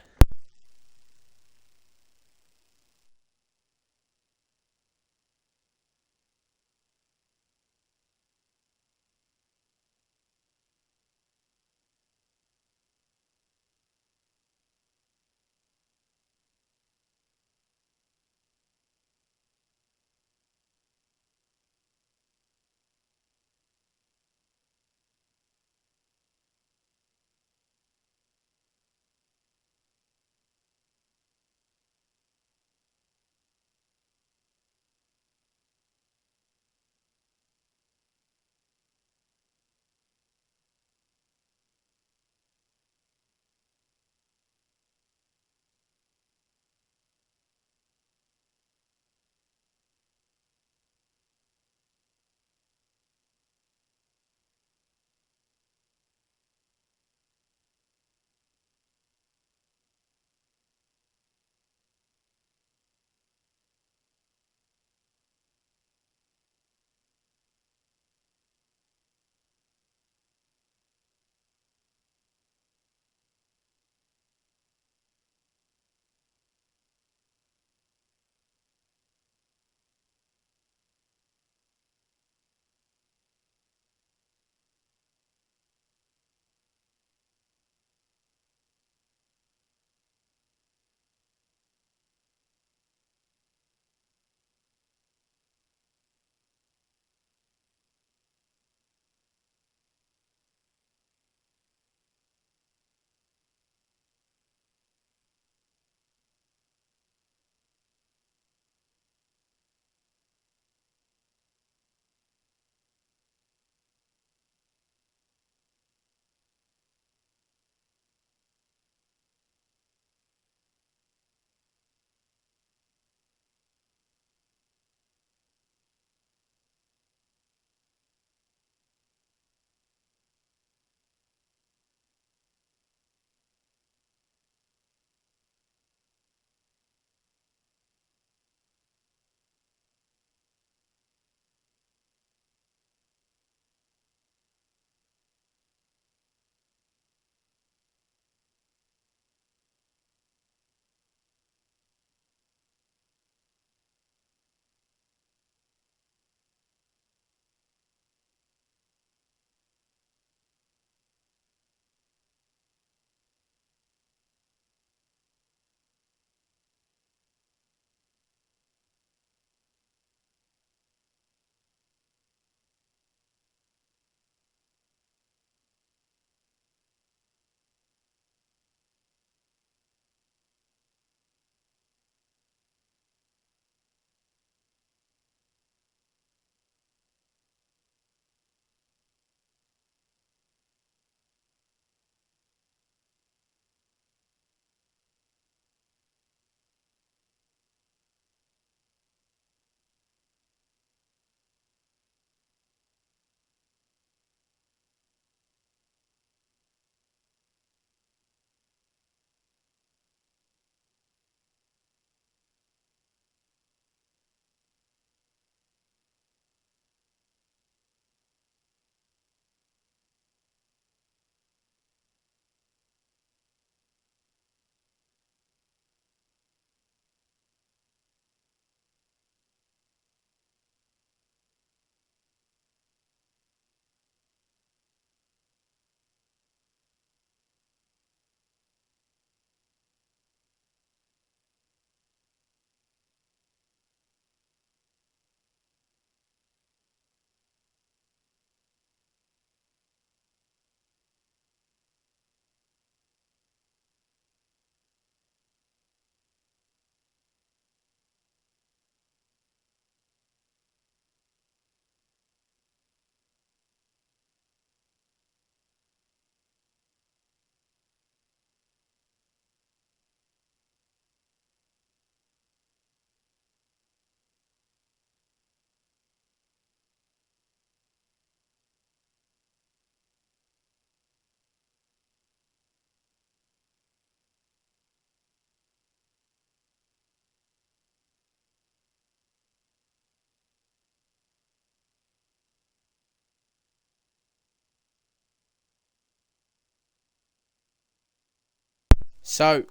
So,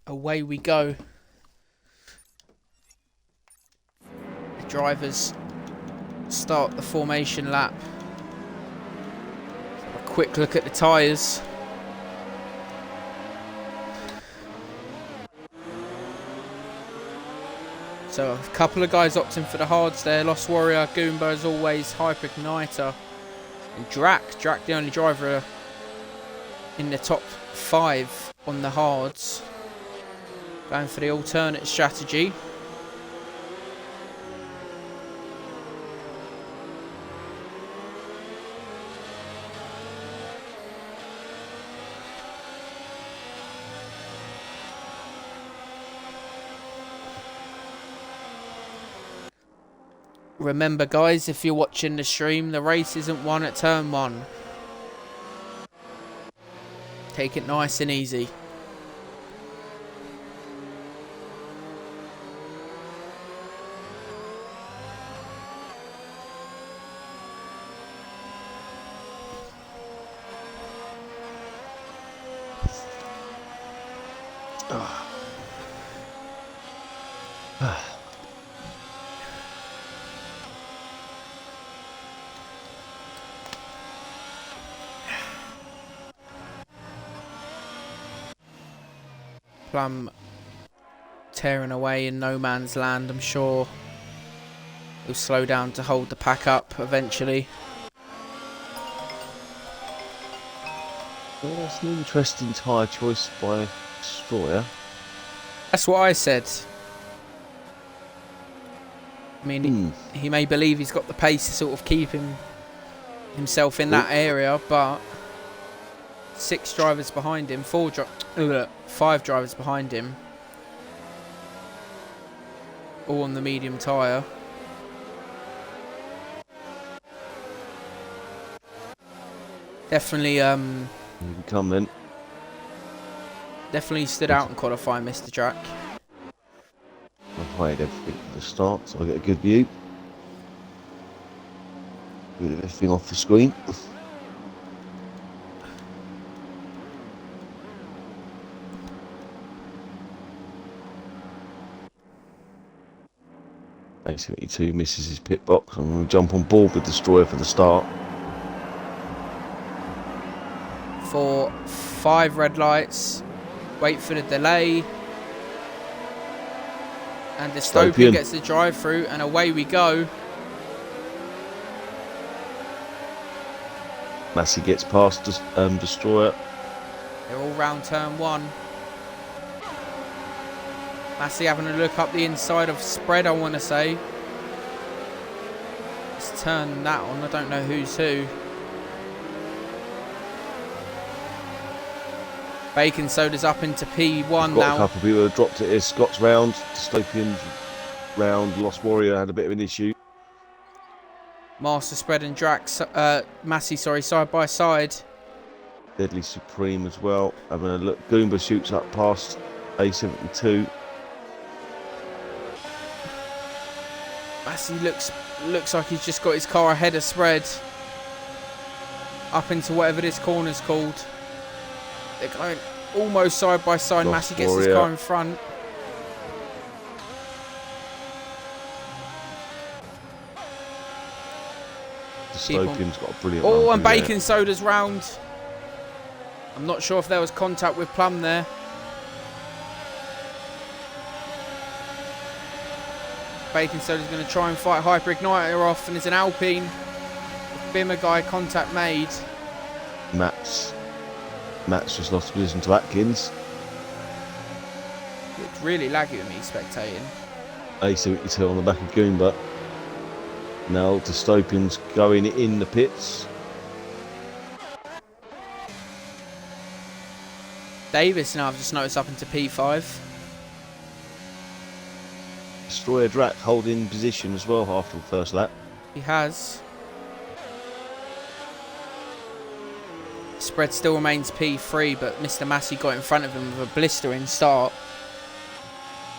away we go. The drivers start the formation lap. Have a quick look at the tyres. So a couple of guys opting for the hards there. Lost Warrior, Goomba as always, Hyper Igniter, and Drac the only driver in the top 5 on the hards. Going for the alternate strategy. Remember guys, if you're watching the stream, the race isn't won at turn 1. Take it nice and easy. Plum tearing away in no man's land. I'm sure he'll slow down to hold the pack up eventually. Well, that's an interesting tyre choice by Destroyer. That's what I said. I mean, he may believe he's got the pace to sort of keep himself in that area, but 6 drivers behind him, 5 drivers behind him, all on the medium tyre. Definitely, You can come then. definitely stood out in qualifying, Mr. Drac. I've hired everything for the start, so I get a good view. Rid of everything off the screen. A72 misses his pit box. I'm going to jump on board with Destroyer for the start. For 5 red lights, wait for the delay, and the Dystopian gets the drive through, and away we go. Massey gets past Destroyer. They're all round turn 1. Massey having a look up the inside of Spread, I want to say. Let's turn that on. I don't know who's who. Bacon Soda's up into P1 now. Got a couple of people who dropped it here. Scott's round, Dystopian's round. Lost Warrior had a bit of an issue. Master Spread and Drax, Massey, sorry, side by side. Deadly Supreme as well. Having a look. Goomba shoots up past A72. Massey looks like he's just got his car ahead of Spread. Up into whatever this corner's called. They're going almost side by side. Lost Massey gets his car in front. Dystopian's got a brilliant Oh, run and through Bacon Soda's round. I'm not sure if there was contact with Plum there. Bacon Soda's going to try and fight Hyper Igniter off, and there's an Alpine. Bimmer guy contact made. Matt's just lost position to Atkins. It's really laggy with me spectating. A72 on the back of Goomba. Now Dystopian's going in the pits. Davis now, I've just noticed, up into P5. Destroyer Drac holding position as well after the first lap. He has. Spread still remains P3, but Mr. Massey got in front of him with a blistering start.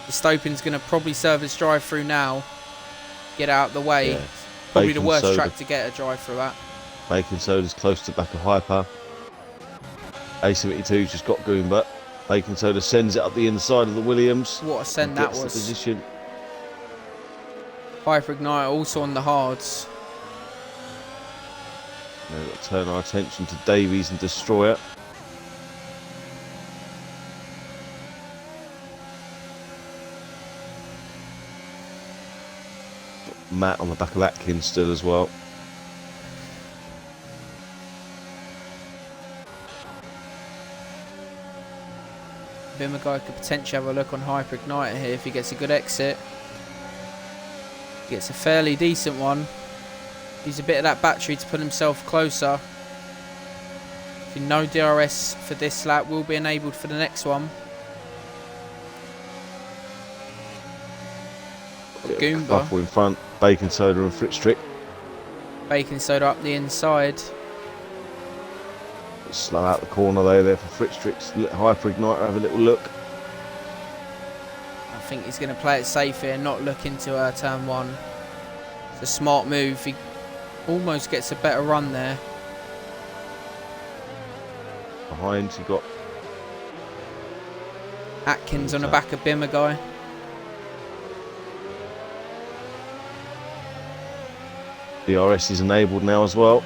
Dystopian's going to probably serve his drive-through now. Get out of the way. Yeah. Probably Bacon the worst Soda. track to get a drive-through at. Bacon Soda's close to the back of Hyper. A72's just got Goomba. Bacon Soda sends it up the inside of the Williams. What a send that The was. position. Hyper-Igniter also on the hards. Now we've got to turn our attention to Davies and Destroyer. Got Matt on the back of Atkins still as well. Bimmerguy could potentially have a look on Hyper-Igniter here if he gets a good exit. Gets a fairly decent one. He's a bit of that battery to put himself closer. No DRS for this lap will be enabled for the next one. Goomba. Couple in front, Bacon Soda and Fritz Trick. Bacon Soda up the inside. Slow out the corner there for Fritz Trick's Hyper-Igniter, have a little look. I think he's going to play it safe here, not look into turn one. It's a smart move. He almost gets a better run there. Behind, you got Atkins on the back of Bimmerguy. DRS is enabled now as well.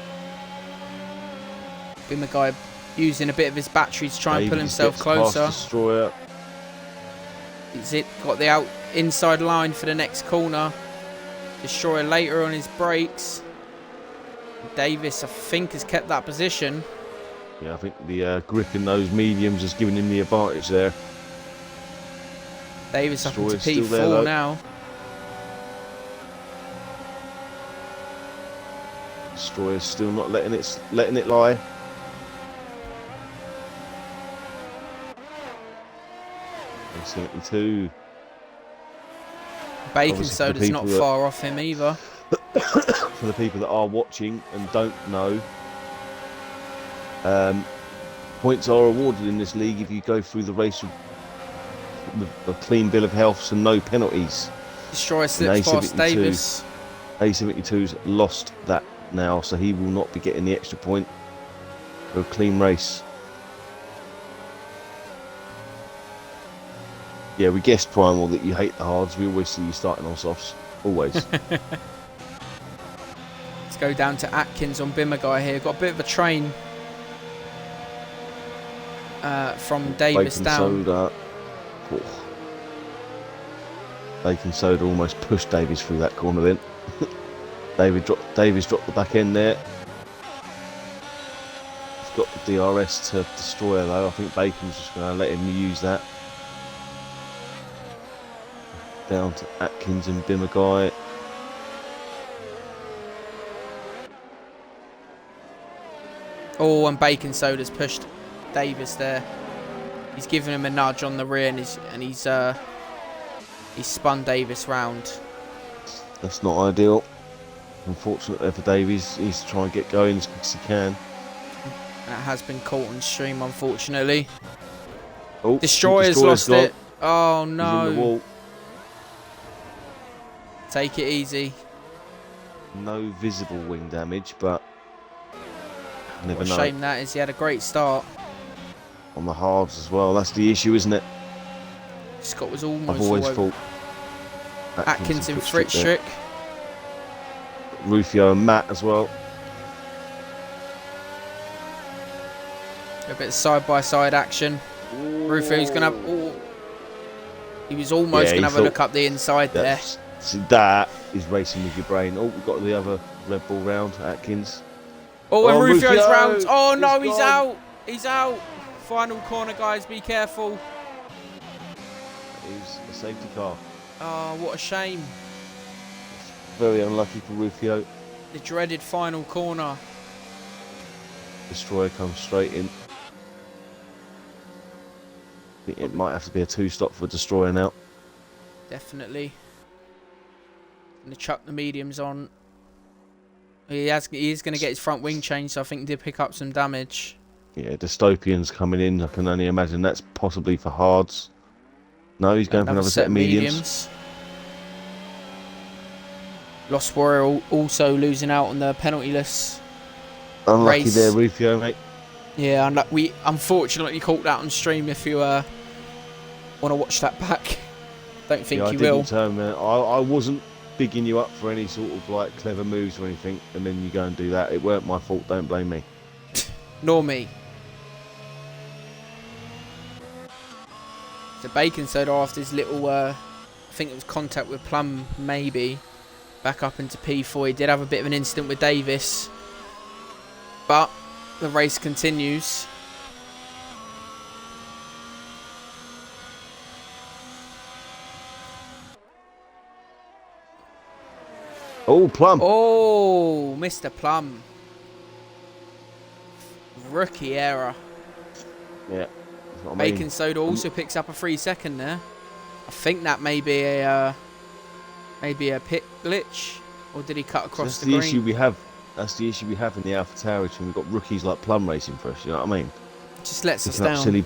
Bimmerguy using a bit of his battery to try and pull himself Past closer. Destroyer. Is it got the inside line for the next corner? Destroyer later on his brakes. Davis, I think, has kept that position. Yeah, I think the grip in those mediums has given him the advantage there. Davis up into Destroyer's still P4 there, now. Destroyer's still not letting it lie. A72. Bacon Soda's not far off him either. For the people that are watching and don't know, points are awarded in this league if you go through the race with a clean bill of health and no penalties. Destroyer slips past Davis. A72's lost that now, so he will not be getting the extra point for a clean race. Yeah, we guessed, Primal, that you hate the hards. We always see you starting on softs. Always. Let's go down to Atkins on Bimmerguy here. Got a bit of a train from Davis Bacon down. Soda. Oh. Bacon Soda almost pushed Davies through that corner then. Davies dropped the back end there. He's got the DRS to Destroyer though. I think Bacon's just going to let him use that. Down to Atkins and Bimmerguy. Oh, and Bacon Soda's pushed Davis there. He's given him a nudge on the rear, and he's spun Davis round. That's not ideal. Unfortunate there for Davies. He needs to try and get going as quick as he can. That has been caught on stream, unfortunately. Oh, Destroyer's lost gone. it. Oh He's in the no. wall. Take it easy. No visible wing damage, but never What a know. shame that is. He had a great start. On the halves as well. That's the issue, isn't it? Scott was almost I've always all over. thought Atkins and Fritz there. Trick. Rufio and Matt as well. A bit of side-by-side action. Rufio's going to have... Oh, he was almost going to have a look up the inside there. See, that is racing with your brain. Oh, we've got the other Red Bull round, Atkins. Oh, and Rufio's Rufio! round. Oh, no, he's gone. out. He's out. Final corner, guys. Be careful. That is a safety car. Oh, what a shame. Very unlucky for Rufio. The dreaded final corner. Destroyer comes straight in. I think it might have to be a two-stop for Destroyer now. Definitely. Going to chuck the mediums on. He is going to get his front wing changed, so I think he did pick up some damage. Yeah, Dystopian's coming in. I can only imagine that's possibly for hards. No, he's going for another set of mediums. Lost Warrior also losing out on the penalty list. Unlucky race. there, Rufio, mate. Yeah, and we unfortunately caught that on stream. If you want to watch that back, don't think Yeah, I you didn't will. turn, man. I wasn't bigging you up for any sort of like clever moves or anything, and then you go and do that. It weren't my fault. Don't blame me. Nor me. So Bacon Soda, after his little, I think it was contact with Plum, maybe, back up into P4. He did have a bit of an incident with Davis, but the race continues. Oh, Plum. Oh, Mr. Plum. Rookie error. Yeah. That's what I mean. Bacon Soda also picks up a 3-second there. I think that may be a pit glitch, or did he cut across the green? Issue we have. That's the issue we have in the AlphaTauri when we've got rookies like Plum racing for us. You know what I mean? Just lets us Picking up down.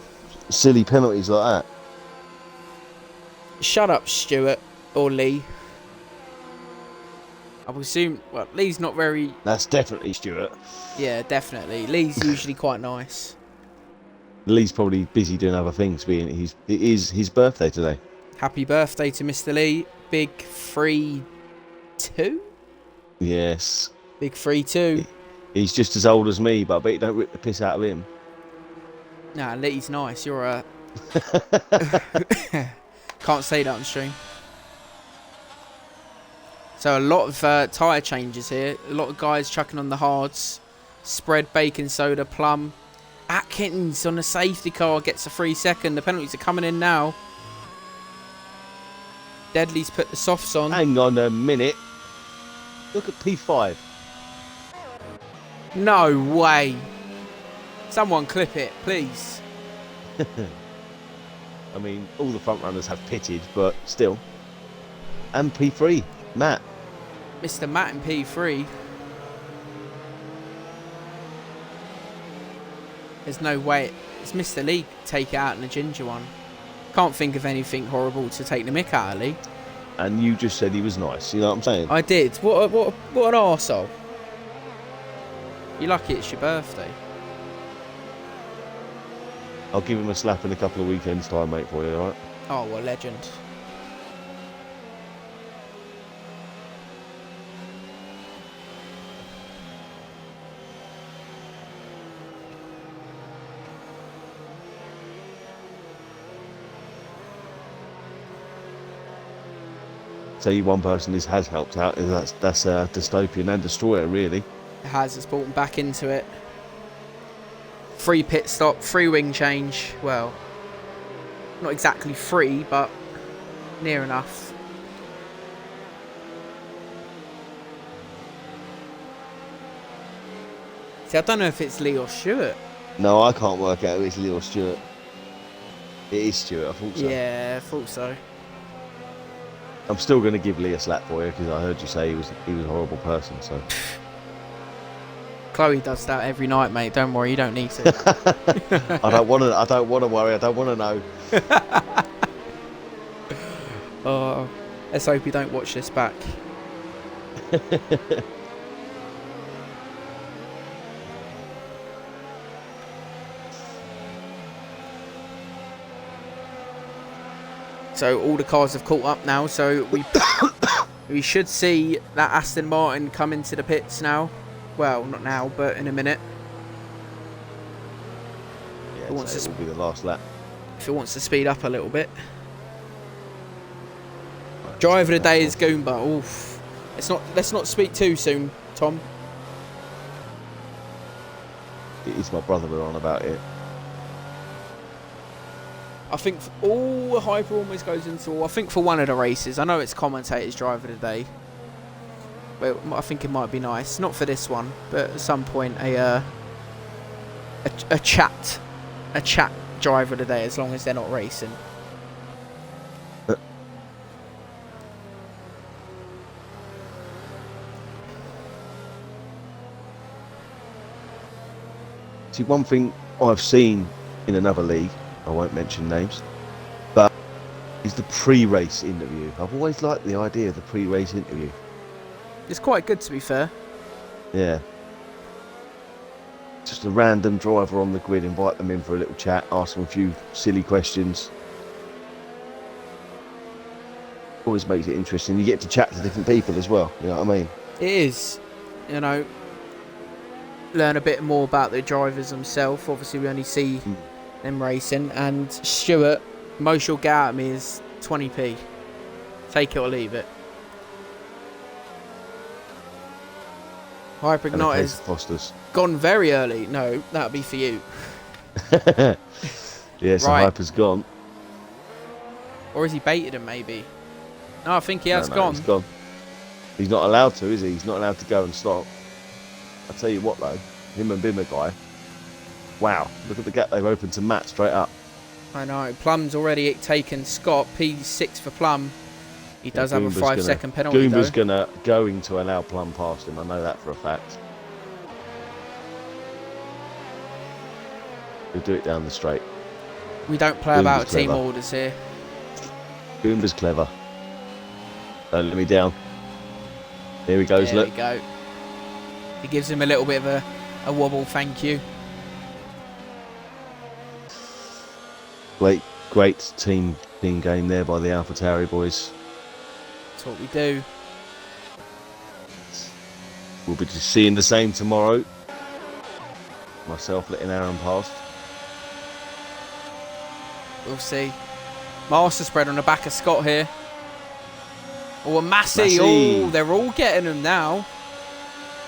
silly penalties like that. Shut up, Stuart or Lee. I would assume. Well, Lee's not very. That's definitely Stuart. Yeah, definitely. Lee's usually quite nice. Lee's probably busy doing other things. Being it is his birthday today. Happy birthday to Mr. Lee. Big 3-2. Yes. Big 3-2. He's just as old as me, but I bet you don't rip the piss out of him. Nah, Lee's nice. You're a. Can't say that on stream. So a lot of tyre changes here. A lot of guys chucking on the hards. Spread, Bacon Soda, Plum. Atkins on a safety car gets a 3-second. The penalties are coming in now. Deadly's put the softs on. Hang on a minute. Look at P5. No way. Someone clip it, please. I mean, all the front runners have pitted, but still. And P3, Matt. Mr. Matt in P3. There's no way. It's Mr. Lee take it out in a ginger one. Can't think of anything horrible to take the mick out of Lee. And you just said he was nice. You know what I'm saying? I did. What an arsehole. You're lucky it's your birthday. I'll give him a slap in a couple of weekends' time, mate, for you, alright? Oh, well, legend. Tell you one person this has helped out, is that's Dystopian and Destroyer, really. It has. It's brought him back into it. Free pit stop, free wing change. Well, not exactly free, but near enough. See, I don't know if it's Lee or Stuart. No, I can't work out if it's Lee or Stuart. It is Stuart, I thought so. Yeah, I thought so. I'm still going to give Lee a slap for you because I heard you say he was a horrible person. So Chloe does that every night, mate. Don't worry, you don't need to. I don't want to. I don't want to worry. I don't want to know. Oh, let's hope you don't watch this back. So all the cars have caught up now. So we should see that Aston Martin come into the pits now. Well, not now, but in a minute. Yeah, so it will be the last lap. If it wants to speed up a little bit. Driver of the day is Goomba. Oof. Let's not speak too soon, Tom. It's my brother we're on about it. I think all Hyper almost goes into. I think for one of the races, I know it's commentator's driver of the day, but I think it might be nice. Not for this one, but at some point a chat driver of the day, as long as they're not racing. See, one thing I've seen in another league, I won't mention names, but is the pre-race interview. I've always liked the idea of the pre-race interview. It's quite good, to be fair. Yeah. just a random driver on the grid, invite them in for a little chat, ask them a few silly questions. Always makes it interesting. You get to chat to different people as well, you know what I mean? It is, you know, learn a bit more about the drivers themselves. Obviously, we only see them racing. And Stuart, most you'll get out of me is 20p. Take it or leave it. Hyperignite has gone very early. No, that'll be for you. Yeah, so Right. Hyper's gone. Or has he baited him, maybe? No, I think he has gone. He's gone. He's not allowed to, is he? He's not allowed to go and stop. I'll tell you what, though. Him and Bimmer guy. Wow. Look at the gap they've opened to Matt straight up. I know. Plum's already taken Scott. P6 for Plum. He does have a 5-second penalty, Goomba's though. going to allow Plum past him. I know that for a fact. He'll do it down the straight. We don't play about team orders here. Goomba's clever. Don't let me down. Here he goes, There look. we go. He gives him a little bit of a wobble, thank you. Great team game there by the AlphaTauri boys. That's what we do. We'll be just seeing the same tomorrow. Myself letting Aaron past. We'll see. Master spread on the back of Scott here. Oh, a Massey. Oh, they're all getting him now.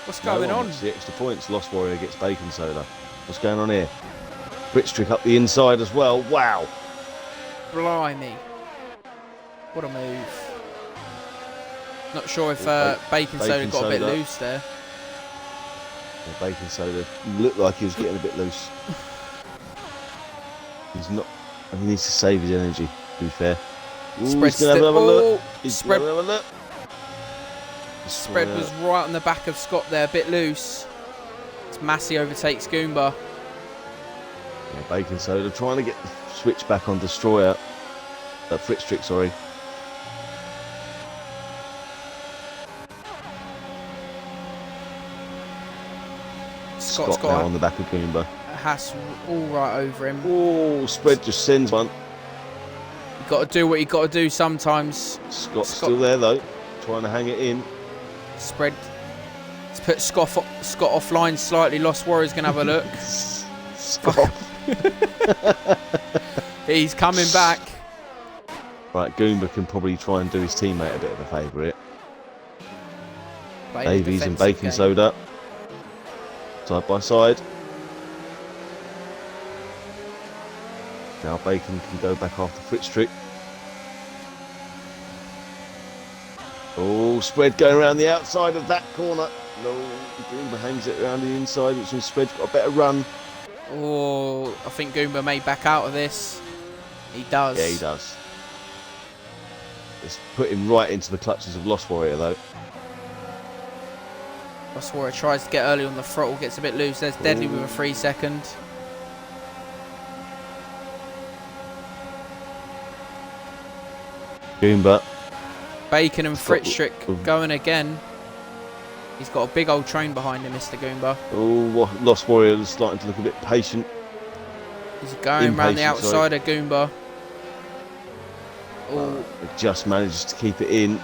What's going on? The extra points. Lost Warrior gets Bacon Soda. What's going on here? Brickstrick up the inside as well. Wow. Blimey. What a move. Not sure if Bacon Soda got a bit loose there. Yeah, Bacon Soda looked like he was getting a bit loose. He's not. He needs to save his energy, to be fair. Ooh, Spread he's gonna have another look. Spread, have a look. Spread was right on the back of Scott there, a bit loose. It's Massey overtakes Goomba. Yeah, Bacon Soda trying to get the switch back on Destroyer. Fritztrick, sorry. Scott now on the back of Goomba. Haas all right over him. Oh, Spread just sends one. You've got to do what you got to do sometimes. Scott's still there though, trying to hang it in. Spread. Let's put Scott offline slightly. Lost Warrior's going to have a look. Scott. He's coming back. Right, Goomba can probably try and do his teammate a bit of a favour here. Davies and Bacon Soda. Side by side. Now Bacon can go back after Fritztrick. Oh, Spread going around the outside of that corner. No, Goomba hangs it around the inside, which means Spread's got a better run. Oh, I think Goomba may back out of this. He does. Yeah, he does. It's put him right into the clutches of Lost Warrior, though. Lost Warrior tries to get early on the throttle, gets a bit loose. There's Deadly with a 3-second. Goomba. Bacon and Fritztrick going again. He's got a big old train behind him, Mr. Goomba. Oh, Lost Warrior is starting to look a bit patient. He's going around the outside of Goomba. Oh, just manages to keep it in.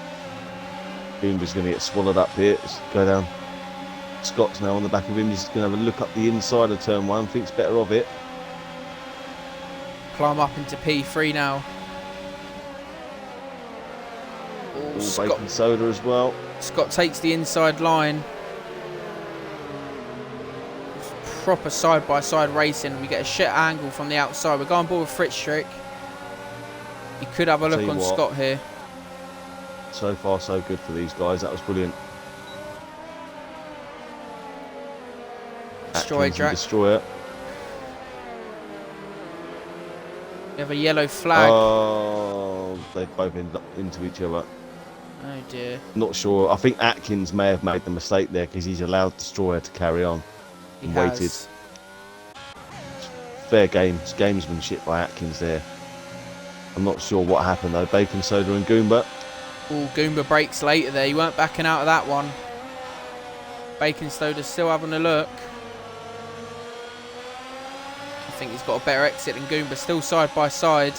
Goomba's going to get swallowed up here. Let's go down. Scott's now on the back of him. He's going to have a look up the inside of turn 1. Thinks better of it. Climb up into P3 now. Oh, Bacon Soda as well. Scott takes the inside line. Proper side-by-side racing. We get a shit angle from the outside. We're going ball with Fritztrick. He could have a look on Scott here. So far, so good for these guys. That was brilliant. Destroyer. We have a yellow flag. Oh, they both ended up into each other. Oh dear. Not sure. I think Atkins may have made the mistake there because he's allowed Destroyer to carry on and waited. Fair gamesmanship by Atkins there. I'm not sure what happened though. Bacon Soda and Goomba. Oh, Goomba breaks later there. You weren't backing out of that one. Bacon Soda's still having a look. I think he's got a better exit than Goomba. Still side by side.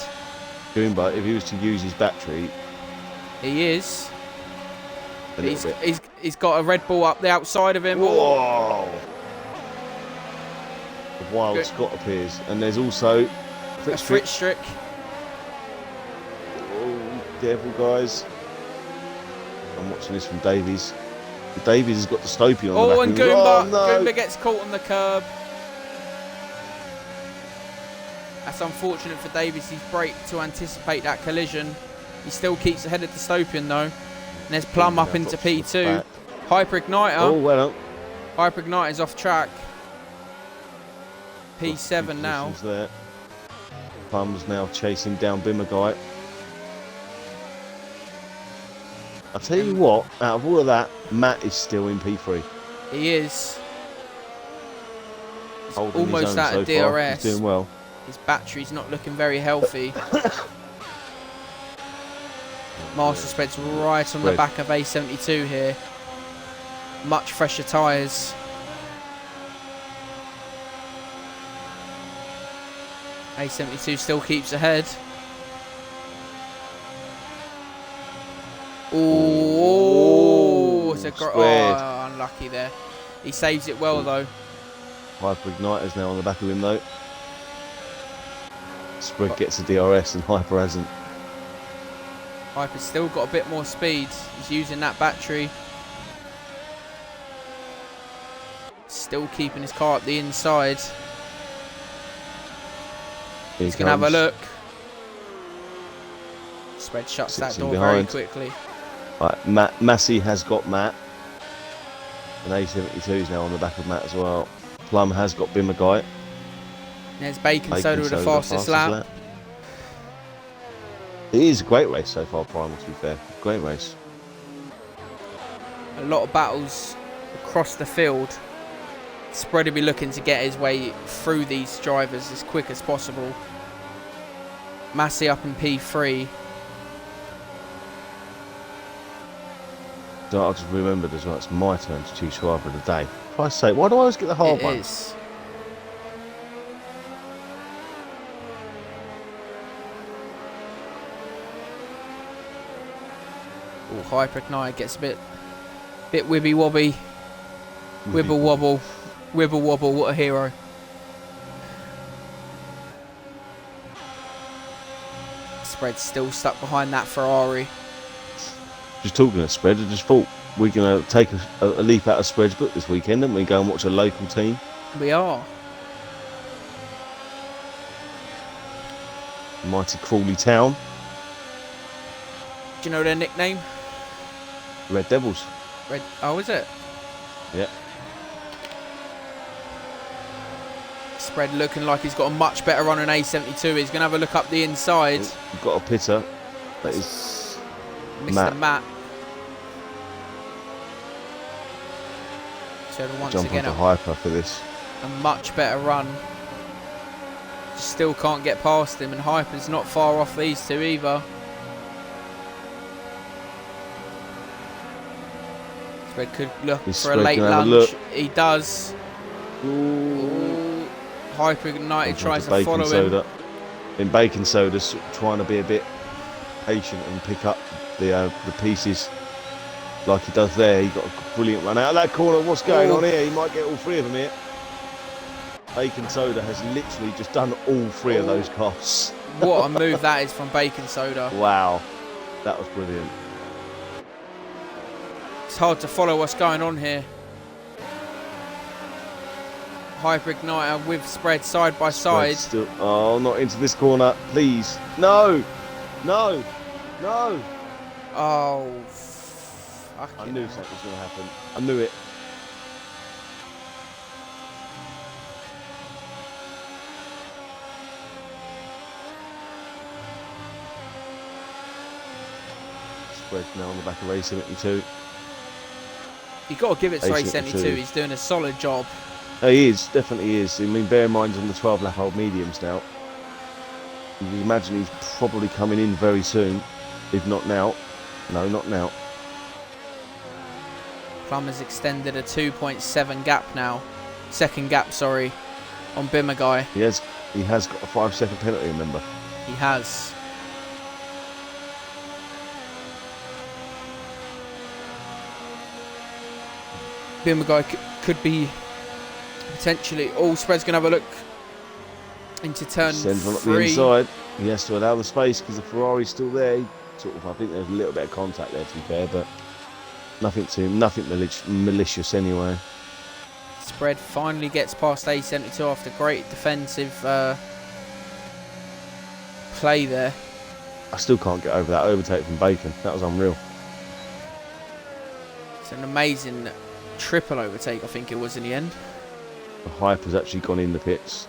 Goomba, if he was to use his battery, He is. a little bit. He's got a Red Bull up the outside of him. Whoa! The Wild Scott appears, and there's also A Fritz Strick. Oh, careful, guys. I'm watching this from Davies. Davies has got the Stopey on the back. And Goomba. Oh, no. Goomba gets caught on the curb. That's unfortunate for Davies. He's braked to anticipate that collision. He still keeps ahead of the Dystopian though. And there's Plum up into P2. Hyper Igniter. Oh, well done. Hyper Igniter's off track. P7 now. There. Plum's now chasing down Bimmerguy. I'll tell you what, out of all of that, Matt is still in P3. He is. He's Holding his almost own out so of far. DRS. He's doing well. His battery's not looking very healthy. Master Spread's right on the back of A72 here. Much fresher tyres. A72 still keeps ahead. Oh, it's unlucky there. He saves it well though. Hyper Igniter's now on the back of him though. Spread gets a DRS and Hyper hasn't. Hyper's still got a bit more speed. He's using that battery. Still keeping his car up the inside. He's going to have a look. Spread shuts that door very quickly. Right, Massey has got Matt. And A72 is now on the back of Matt as well. Plum has got Bimmerguy. There's Bacon Soda with the fastest lap. It is a great race so far, Primal, to be fair. Great race. A lot of battles across the field. Spread will be looking to get his way through these drivers as quick as possible. Massey up in P3. So I just remembered as well, it's my turn to choose driver of the day. For Christ's sake, why do I always get the hard one? It is. Oh, Hyper Igniter gets a bit wibby wobby. Wibble wobble. Wibble wobble, what a hero. Spread's still stuck behind that Ferrari. Just talking of Spread, I just thought we're going to take a leap out of Spread's book this weekend and we go and watch a local team. We are. Mighty Crawley Town. Do you know their nickname? Red Devils. Oh, is it? Yeah. Spread looking like he's got a much better run on A72. He's going to have a look up the inside. We've got a pitter. That is Mr. Matt. So once jump again, onto Hyper for this. A much better run. Still can't get past him, and Hyper's not far off these two either. Spread could look for a late lunge. He does. Ooh. Hyper Igniter tries to follow him. In Bacon Soda's trying to be a bit patient and pick up the pieces like he does there. He got a brilliant run out of that corner. What's going on here? He might get all three of them here. Bacon Soda has literally just done all three of those cars. What a move that is from Bacon Soda. Wow, that was brilliant. It's hard to follow what's going on here. Hyper Igniter with Spread side by side. Still, oh, not into this corner, please. No, no, no. Oh, I knew something was going to happen. I knew it. Spread now on the back of A72. You've got to give it to A72. He's doing a solid job. He is, definitely is. I mean, bear in mind he's on the 12 lap old mediums now. You can imagine he's probably coming in very soon, if not now. No, not now. Plum has extended a 2.7 gap now. Second gap, sorry, on Bimmerguy. He has He has got a 5-second penalty, remember? He has. Bimmerguy could be potentially. Oh, Spread's going to have a look into turn Sends one up the 3. inside. He has to allow the space because the Ferrari's still there. Sort of, I think there's a little bit of contact there, to be fair, but nothing malicious anyway. Spread finally gets past A72 after great defensive play there. I still can't get over that overtake from Bacon. That was unreal. It's an amazing triple overtake, I think it was in the end. The hype has actually gone in the pits.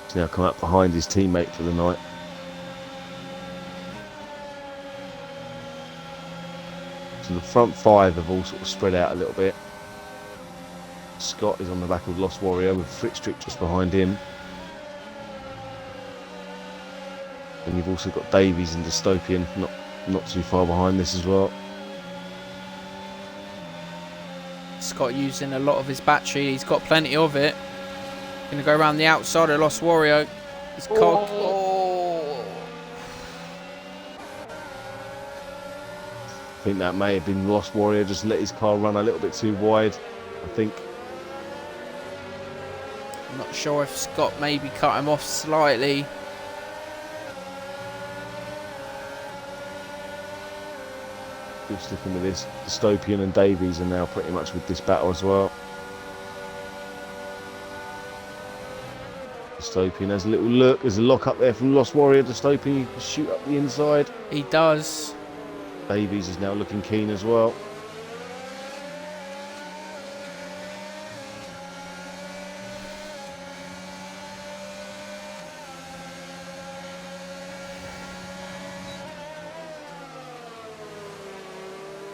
He's now come up behind his teammate for the night. So the front 5 have all sort of spread out a little bit. Scott is on the back of Lost Warrior with Fritztrick just behind him. And you've also got Davies and Dystopian not too far behind this as well. Scott using a lot of his battery. He's got plenty of it. Going to go around the outside of Lost Warrior. He's cocked. Oh. I think that may have been Lost Warrior, just let his car run a little bit too wide, I think. I'm not sure if Scott maybe cut him off slightly. Still sticking with this. Dystopian and Davies are now pretty much with this battle as well. Dystopian has a little look. There's a lock up there from Lost Warrior. Dystopian, you can shoot up the inside. He does. Davies is now looking keen as well.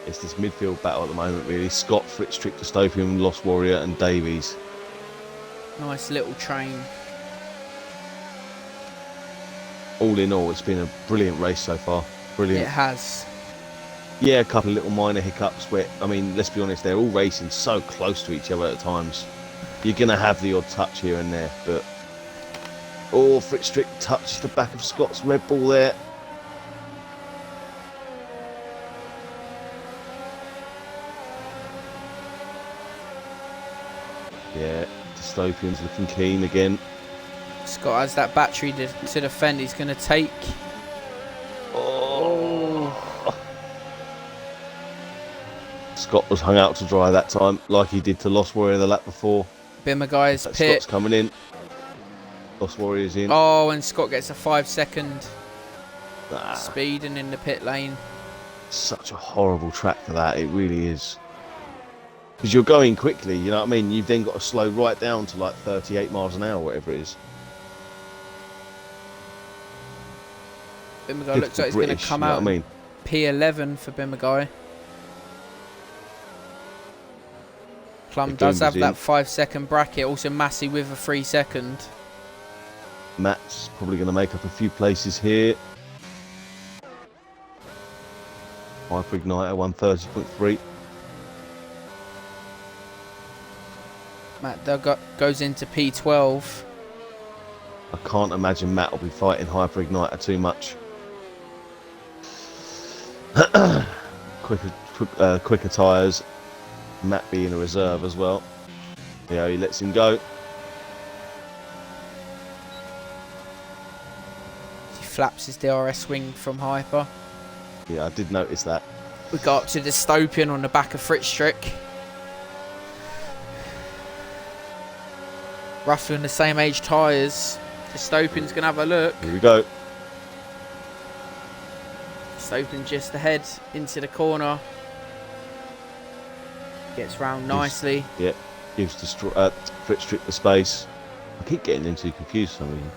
It's this midfield battle at the moment, really. Scott, Fritztrick, Dystopian, Lost Warrior, and Davies. Nice little train. All in all, it's been a brilliant race so far. Brilliant. It has. Yeah, a couple of little minor hiccups where, I mean, let's be honest, they're all racing so close to each other at times. You're going to have the odd touch here and there, but... Oh, Fritztrick touched the back of Scott's Red Bull there. Yeah, Dystopian's looking keen again. Scott has that battery to defend. He's going to take. Oh. Scott was hung out to dry that time, like he did to Lost Warrior the lap before. Bimmerguy's pit. Scott's coming in. Lost Warrior's in. Oh, and Scott gets a 5-second speed and in the pit lane. Such a horrible track for that, it really is. Because you're going quickly, you know what I mean? You've then got to slow right down to like 38 miles an hour, whatever it is. Bimmerguy looks like he's going to come out. P11 for Bimmerguy. Plum does have that 5-second bracket. Also Massey with a 3-second. Matt's probably going to make up a few places here. Hyper Igniter 130.3. Matt goes into P12. I can't imagine Matt will be fighting Hyper Igniter too much. Quicker tyres. Matt being a reserve as well. Yeah, he lets him go. He flaps his DRS wing from Hyper. Yeah, I did notice that. We got up to Dystopian on the back of Fritztrick. Roughly on the same age tyres. Dystopian's going to have a look. Here we go. Dystopian just ahead into the corner. Gets round nicely. Yeah, gives Fritztrick the space. I keep getting them too confused for some reason.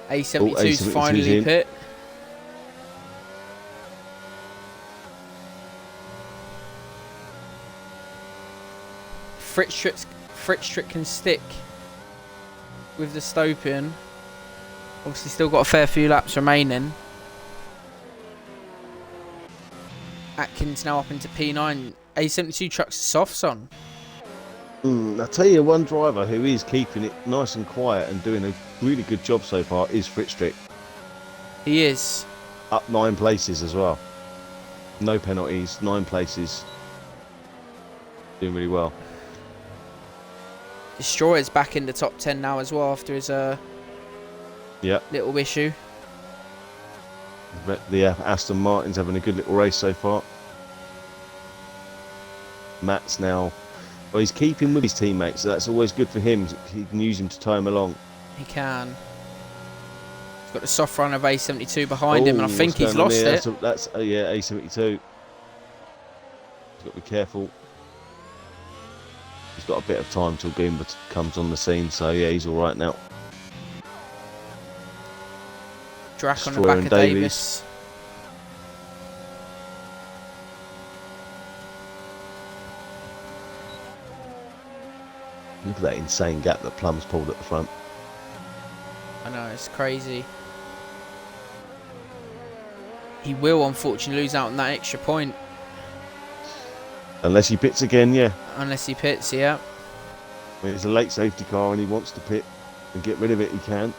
A72's finally pit. Fritztrick can stick with the Dystopian. Obviously still got a fair few laps remaining. Atkins now up into P9. A72 trucks softs on. I'll tell you, one driver who is keeping it nice and quiet and doing a really good job so far is Fritz Strick. He is. Up 9 places as well. No penalties, 9 places. Doing really well. Destroyer's back in the top 10 now as well after his little issue. The Aston Martin's having a good little race so far. Matt's now... Well, he's keeping with his teammates, so that's always good for him. He can use him to tie him along. He can. He's got the soft run of A72 behind him, and I think he's lost it. That's yeah, A72. He's got to be careful. He's got a bit of time till Bimber comes on the scene, so yeah, he's all right now. Drac on the back of Davis. Look at that insane gap that Plum's pulled at the front. I know, it's crazy. He will unfortunately lose out on that extra point. Unless he pits again, yeah. Unless he pits, yeah. When it's a late safety car and he wants to pit and get rid of it, he can.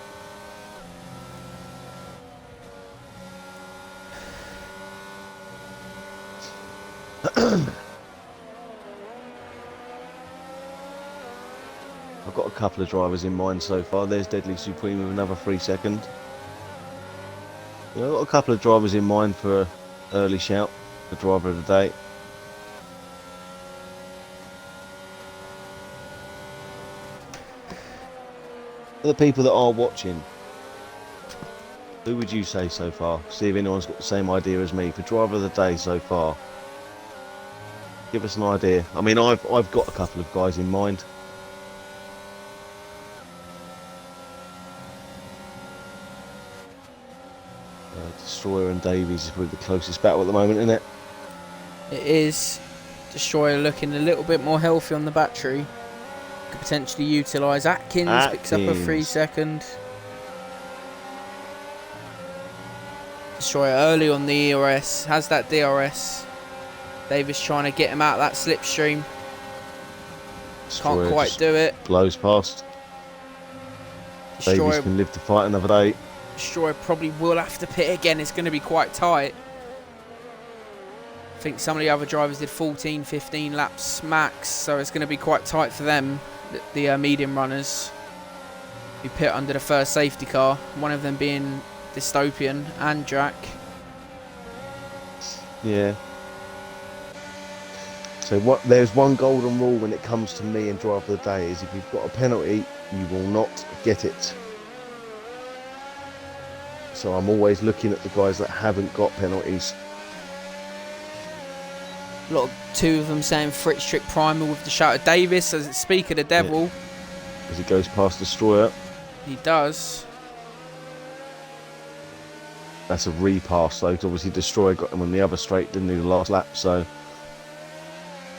I've got a couple of drivers in mind so far. There's Deadly Supreme with another 3 seconds. Yeah, I've got a couple of drivers in mind for an early shout, the driver of the day. For the people that are watching, who would you say so far? See if anyone's got the same idea as me for driver of the day so far. Give us an idea. I mean, I've got a couple of guys in mind. Destroyer and Davies is probably the closest battle at the moment, isn't it? It is. Destroyer looking a little bit more healthy on the battery. Could potentially utilise Atkins. Picks up a 3 second. Destroyer early on the ERS. Has that DRS. Davis trying to get him out of that slipstream. Can't quite do it. Blows past. Davis can live to fight another day. Destroyer probably will have to pit again. It's going to be quite tight. I think some of the other drivers did 14, 15 laps max, so it's going to be quite tight for them, the medium runners who pit under the first safety car, one of them being Dystopian and Drac. Yeah. So there's one golden rule when it comes to me and driver of the day is if you've got a penalty, you will not get it. So I'm always looking at the guys that haven't got penalties. Two of them saying Fritz Strick primer with the shout of Davis as it speak of the devil. Yeah. As he goes past Destroyer. He does. That's a repass though, because obviously Destroyer got him on the other straight, didn't he, the last lap, so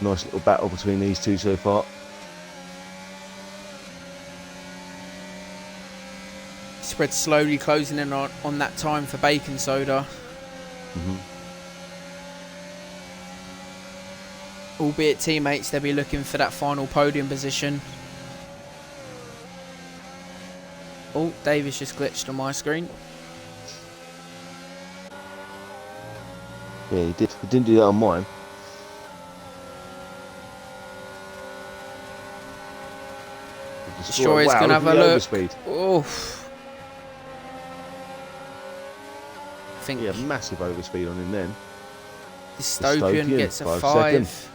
nice little battle between these two so far. Spread slowly closing in on that time for Bacon Soda. Albeit teammates, they'll be looking for that final podium position. Oh, Davis just glitched on my screen. Yeah, he did. He didn't do that on mine. Destroyer's going to have a look. Oof. I think yeah, massive overspeed on him then. Dystopian gets a 5.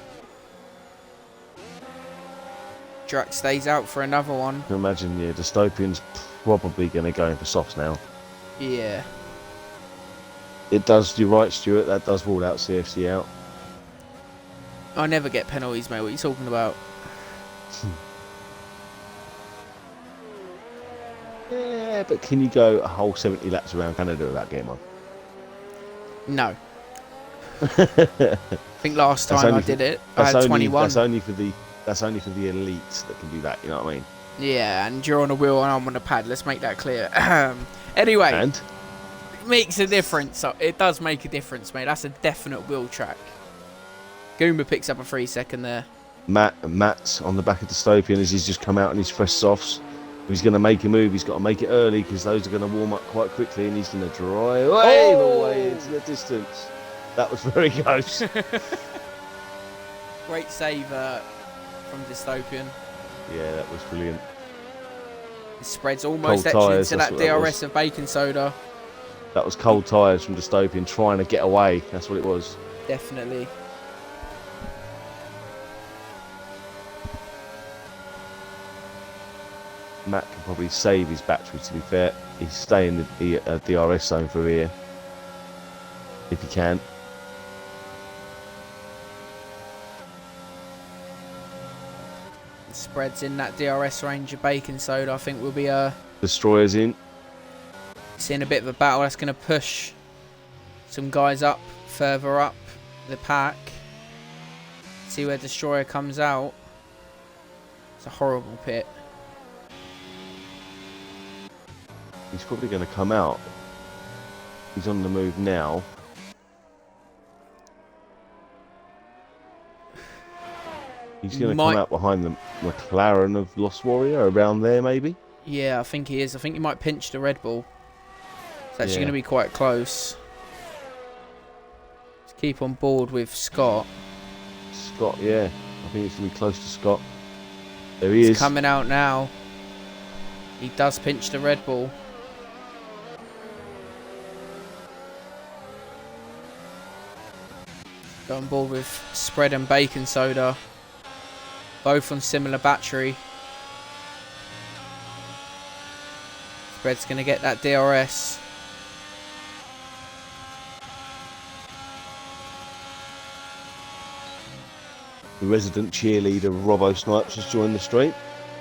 Drac stays out for another one. I can imagine, yeah, Dystopian's probably going to go in for softs now. Yeah. It does, you're right, Stuart, that does rule out CFC out. I never get penalties, mate. What are you talking about? Yeah, but can you go a whole 70 laps around Canada without getting one? No. I think last time I did it, I had 21. That's only for the elites that can do that, you know what I mean? Yeah, and you're on a wheel and I'm on a pad. Let's make that clear. Anyway, and? It makes a difference. It does make a difference, mate. That's a definite wheel track. Goomba picks up a 3 second there. Matt's on the back of dystopian as he's just come out in his fresh softs. If he's going to make a move, he's got to make it early because those are going to warm up quite quickly, and he's going to drive away into the distance. That was very close. Great save from dystopian. Yeah, that was brilliant. The spread's almost etched into that DRS of baking soda. That was cold tyres from dystopian trying to get away. That's what it was. Definitely. Matt can probably save his battery, to be fair. He's staying in the DRS zone for here. If he can. The spread's in that DRS range of baking soda. I think we'll be Destroyer's in. seeing a bit of a battle. That's going to push some guys up, further up the pack. See where Destroyer comes out. It's a horrible pit. He's probably going to come out. He's on the move now. He's going to come out behind the McLaren of Lost Warrior, around there maybe? Yeah, I think he is. I think he might pinch the Red Bull. It's actually going to be quite close. Let's keep on board with Scott. Scott, yeah. I think it's going to be close to Scott. There he is. He's coming out now. He does pinch the Red Bull. Go on board with Spread and Baking Soda. Both on similar battery. Spread's going to get that DRS. The resident cheerleader Robbo Snipes has joined the stream.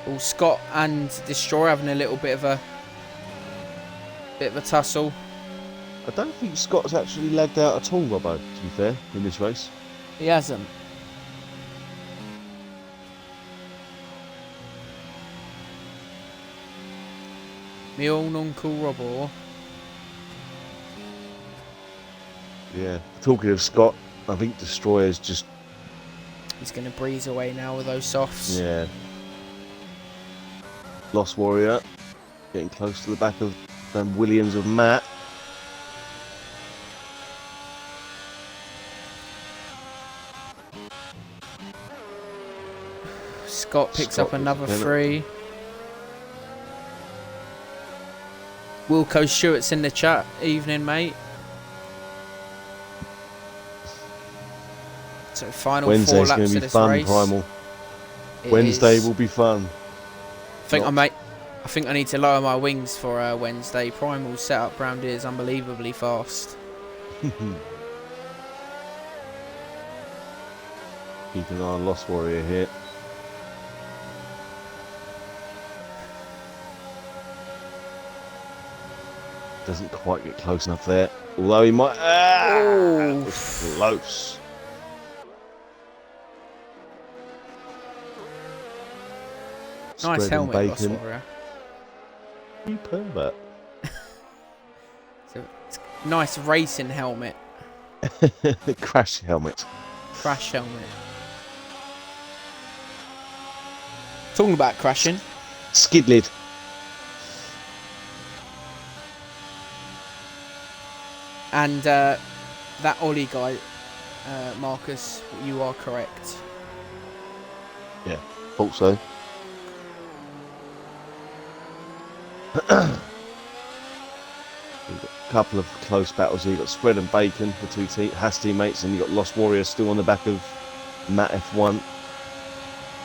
Well, Scott and Destroyer having a little bit of a tussle. I don't think Scott's actually lagged out at all, Robbo, to be fair, in this race. He hasn't. Me own Uncle Robbo. Yeah. Talking of Scott, I think Destroyer's just... He's going to breeze away now with those softs. Yeah. Lost Warrior getting close to the back of Williams of Matt. Scott picks up another 3. Wilco Stewart's in the chat. Evening, mate. So final Wednesday's 4 laps gonna of be this fun, race. Primal. It Wednesday is. will be fun. I think I need to lower my wings for Wednesday. Primal's setup round here is unbelievably fast. Keep an eye on Lost Warrior here. Doesn't quite get close enough there. Although he might... that was close. Nice helmet, Lost Warrior. You pervert. It's a nice racing helmet. Crash helmet. Crash helmet. Talking about crashing. Skid lid. And that Ollie guy, Marcus, you are correct. Yeah, thought so. We've got a couple of close battles here. You've got Spread and Bacon, the two Haas teammates, and you've got Lost Warrior still on the back of Matt F1.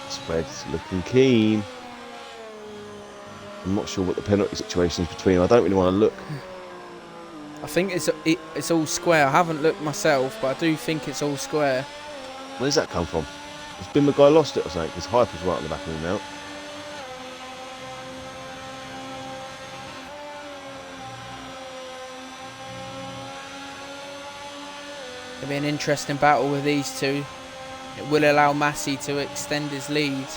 Spread's looking keen. I'm not sure what the penalty situation is between them. I don't really want to look. I think it's all square. I haven't looked myself, but I do think it's all square. Where's that come from? Has been the guy lost it or something? Because Hyper's right on the back of him now. It'll be an interesting battle with these two. It will allow Massey to extend his lead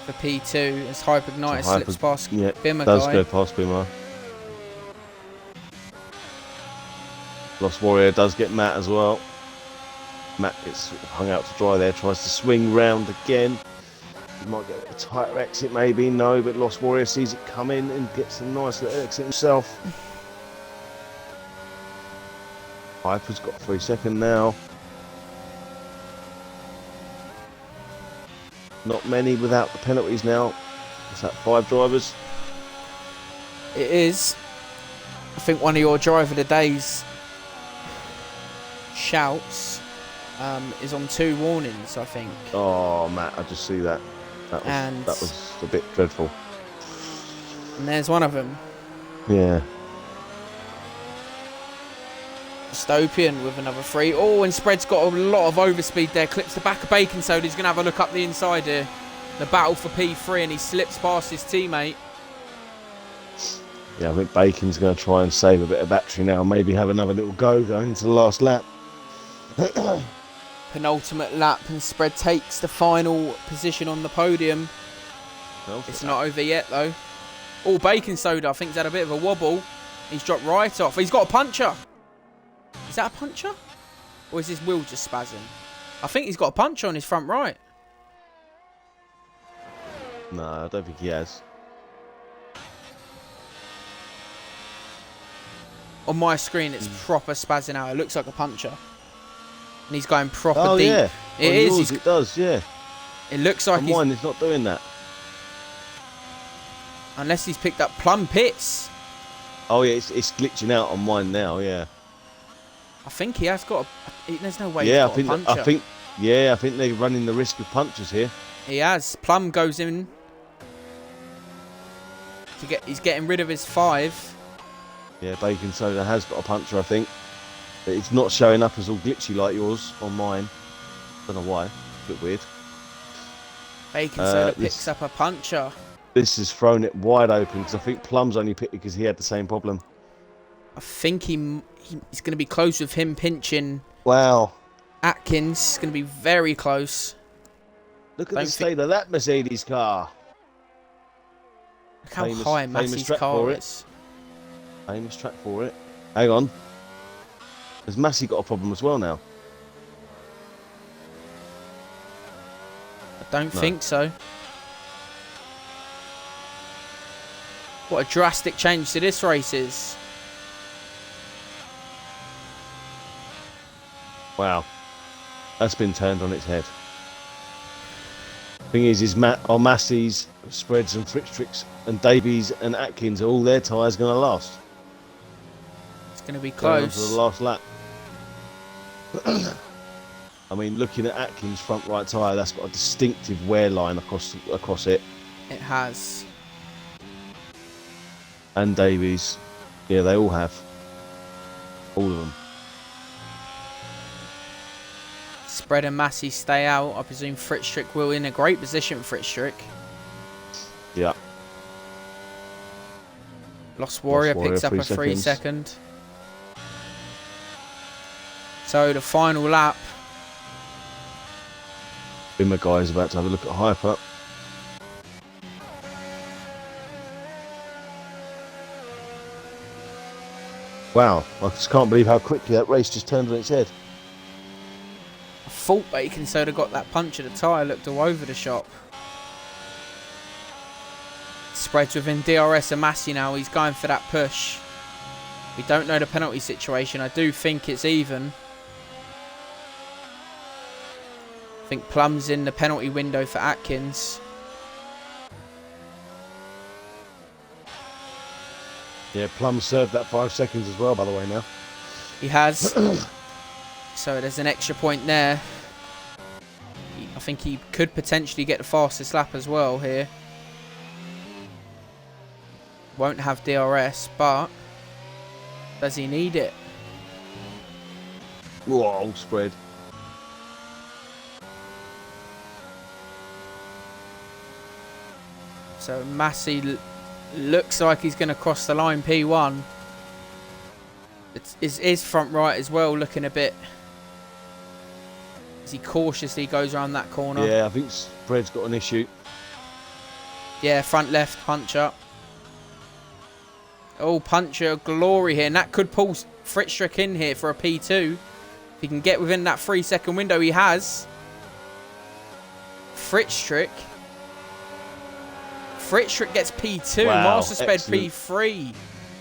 for P2 as Hyperigniter slips past Bimmer. Does go past Bimmer. Lost Warrior does get Matt as well. Matt gets hung out to dry there, tries to swing round again. He might get a tighter exit maybe, no, but Lost Warrior sees it coming and gets a nice little exit himself. Piper's got 3 seconds now. Not many without the penalties now. Is that 5 drivers? It is. I think one of your driver of the day's shouts is on 2 warnings, I think. Oh, Matt, I just see that. That was a bit dreadful. And there's one of them. Yeah. Dystopian with another 3. Oh, and Spread's got a lot of overspeed there. Clips the back of Bacon Soda. He's going to have a look up the inside here. The battle for P3, and he slips past his teammate. Yeah, I think Bacon's going to try and save a bit of battery now. Maybe have another little go going into the last lap. Penultimate lap, and Spread takes the final position on the podium. It's not over yet, though. Oh, Bacon Soda, I think, he's had a bit of a wobble. He's dropped right off. He's got a puncher. Is that a puncher? Or is his wheel just spazzing? I think he's got a puncher on his front right. No, I don't think he has. On my screen, it's proper spazzing out. It looks like a puncher. And he's going proper deep. Yeah. It is. Yours, it does, yeah. It looks like mine is not doing that. Unless he's picked up plum pits. Oh, yeah, it's glitching out on mine now, yeah. I think he has got a... There's no way he's got a puncher. I think they're running the risk of punchers here. He has. Plum goes in. He's getting rid of his 5. Yeah, Bacon Soda has got a puncher, I think. But it's not showing up as all glitchy like yours on mine. Don't know why. A bit weird. Bacon Soda picks up a puncher. This has thrown it wide open because I think Plum's only picked it because he had the same problem. I think he's going to be close with him pinching. Wow. Atkins is going to be very close. Look at the state of that Mercedes car. Look how high Massey's car is. Famous track for it. Hang on. Has Massey got a problem as well now? I don't think so. What a drastic change to this race is. Wow. That's been turned on its head. Thing is Massey's, Spreads and Fritztricks and Davies and Atkins, all their tyres going to last? It's going to be close. For the last lap. I mean, looking at Atkins' front right tyre, that's got a distinctive wear line across it. It has. And Davies. Yeah, they all have. All of them. Spread and Massey stay out. I presume Fritztrick will in a great position, Fritztrick. Yeah. Lost Warrior picks up a 3 second. So the final lap. Bimmer guy's about to have a look at Hyper. Wow, I just can't believe how quickly that race just turned on its head. I thought Bacon Soda got that punch at the tyre, looked all over the shop. Spreads within DRS and Massey now, he's going for that push. We don't know the penalty situation, I do think it's even. I think Plum's in the penalty window for Atkins. Yeah, Plum served that 5 seconds as well, by the way, now. He has. So there's an extra point there. I think he could potentially get the fastest lap as well here. Won't have DRS, but does he need it? Whoa, Spread. So Massey looks like he's going to cross the line P1. It's his front right as well, looking a bit as he cautiously goes around that corner. Yeah, I think Spread's got an issue. Yeah, front left puncher. Oh, puncher glory here, and that could pull Fritztrick in here for a P2. If he can get within that 3-second window, he has. Fritz-Trick gets P2. Wow, Master Sped P3.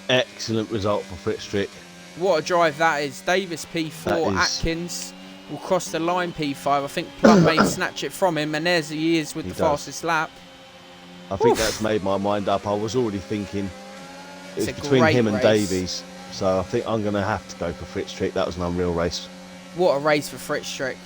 Excellent result for Fritz-Trick. What a drive that is. Davis P4. That is. Atkins will cross the line P5. I think Plum may snatch it from him. And there's he is with the fastest lap. I think that's made my mind up. I was already thinking it's between him and Davies. So I think I'm going to have to go for Fritz-Trick. That was an unreal race. What a race for Fritz-Trick.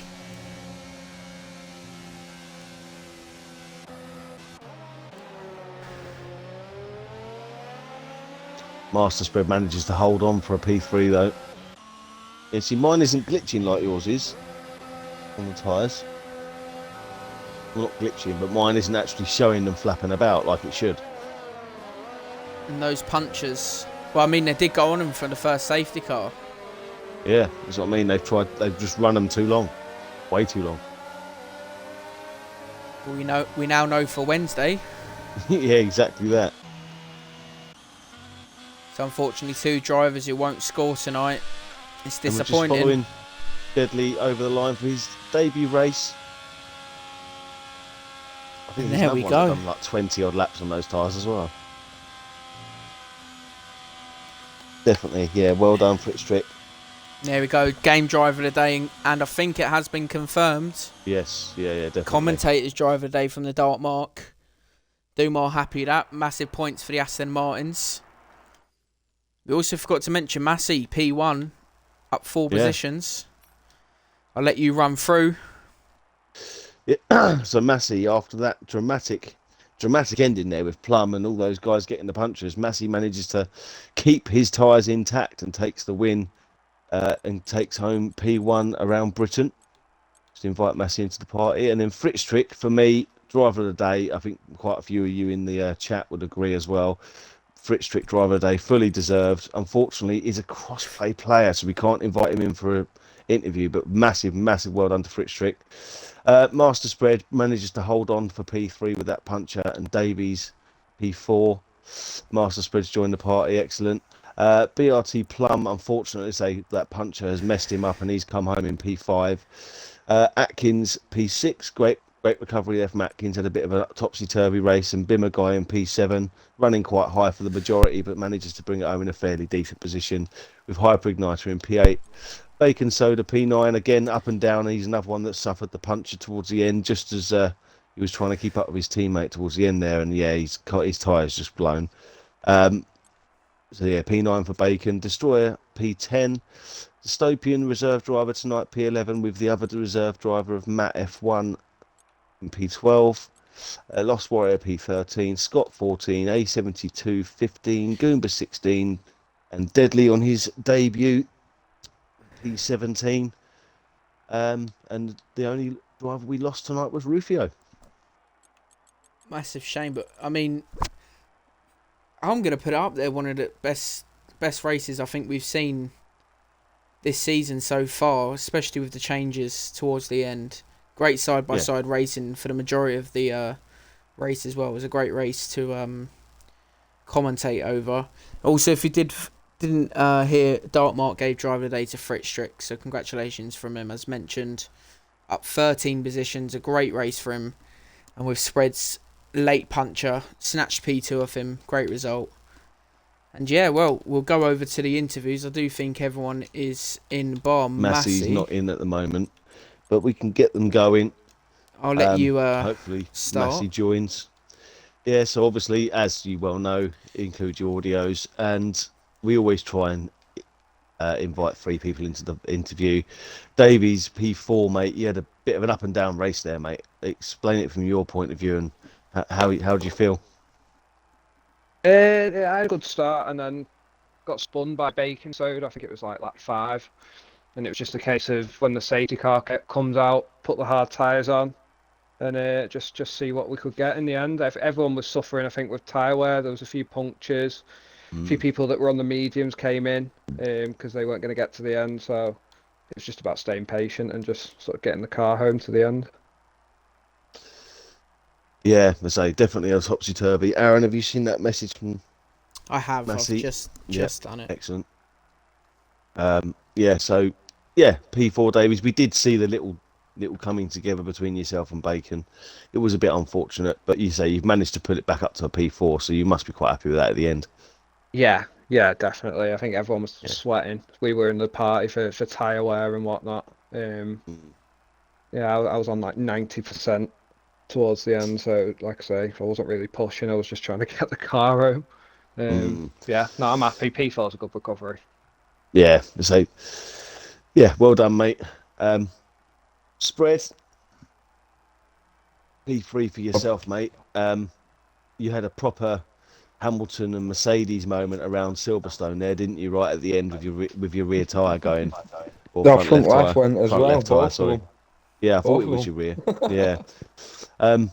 Master Spread manages to hold on for a P3 though. Yeah, see, mine isn't glitching like yours is on the tyres. Well, not glitching, but mine isn't actually showing them flapping about like it should. And those punches. Well, I mean, they did go on him for the first safety car. Yeah, that's what I mean. They've just run them too long. Way too long. Well, we now know for Wednesday. Yeah, exactly that. So unfortunately, 2 drivers who won't score tonight. It's disappointing. And we're just following Deadly over the line for his debut race. I think there we go. Done like 20 odd laps on those tyres as well. Definitely, yeah. Well done, Fritz-Trick. There we go. Game driver of the day, and I think it has been confirmed. Yes, yeah, definitely. Commentators driver of the day from the Dark Mark. Dumar happy with that. Massive points for the Aston Martins. We also forgot to mention Massey, P1, up 4 positions. I'll let you run through. Yeah. So Massey, after that dramatic ending there with Plum and all those guys getting the punches, Massey manages to keep his tyres intact and takes the win and takes home P1 around Britain. Just invite Massey into the party. And then Fritz-Trick, for me, driver of the day. I think quite a few of you in the chat would agree as well. Fritz-Trick driver of the day, fully deserved. Unfortunately, he's a crossplay player, so we can't invite him in for an interview, but massive well done to Fritz-Trick. Master Spread manages to hold on for P3 with that puncher, and Davies P4. Master Spread's joined the party, excellent. BRT Plum, unfortunately, say that puncher has messed him up and he's come home in P5. Atkins P6, great recovery there from Atkins, had a bit of a topsy-turvy race, and Bimmer guy in P7, running quite high for the majority, but manages to bring it home in a fairly decent position with Hyper Igniter in P8. Bacon Soda P9, again up and down. He's another one that suffered the puncher towards the end, just as he was trying to keep up with his teammate towards the end there, and yeah, his tyres just blown. So yeah, P9 for Bacon. Destroyer P10. Dystopian reserve driver tonight P11 with the other reserve driver of Matt F1 in P12. Lost Warrior P13. Scott 14. A72 15. Goomba 16. And Deadly on his debut P17. And the only driver we lost tonight was Rufio. Massive shame, but I mean, I'm going to put it up there, one of the best races I think we've seen this season so far, especially with the changes towards the end. Great side-by-side racing for the majority of the race as well. It was a great race to commentate over. Also, if you didn't hear, Dark Mark gave driver of the day to Fritz-Trick, so congratulations from him, as mentioned. Up 13 positions, a great race for him. And with Spread's late puncher, snatched P2 off him, great result. And yeah, well, we'll go over to the interviews. I do think everyone is in bar. Massey's not in at the moment, but we can get them going. I'll let you hopefully start. Massey joins. Yeah, so obviously, as you well know, include your audios, and we always try and invite 3 people into the interview. Davies P4, mate, you had a bit of an up and down race there, mate. Explain it from your point of view, and how do you feel? I had a good start and then got spun by Bacon Soda. I think it was like lap 5, and it was just a case of when the safety car comes out, put the hard tyres on, and just see what we could get in the end. Everyone was suffering, I think, with tyre wear. There was a few punctures. A few people that were on the mediums came in because they weren't going to get to the end, so it was just about staying patient and just sort of getting the car home to the end. Yeah, I say definitely a topsy-turvy. Aaron, have you seen that message from I have. Massey? I've just done it. Excellent. Yeah, so Yeah, P4 Davies. We did see the little coming together between yourself and Bacon. It was a bit unfortunate, but you say you've managed to put it back up to a P4, so you must be quite happy with that at the end. Yeah, yeah, definitely. I think everyone was Yeah. sweating. We were in the party for tyre wear and whatnot. Mm. Yeah, I was on like 90% towards the end, so like I say, I wasn't really pushing. I was just trying to get the car home. Mm. Yeah, no, I'm happy. P4's a good recovery. Yeah. So yeah, well done, mate. Um, Spread P3 for yourself, mate. You had a proper Hamilton and Mercedes moment around Silverstone there, didn't you? Right at the end with your rear tyre going, or The front front left left tyre, went as front well, left tyre. both of Sorry. them. Yeah, I thought Both it of was them. your rear. Yeah. Um,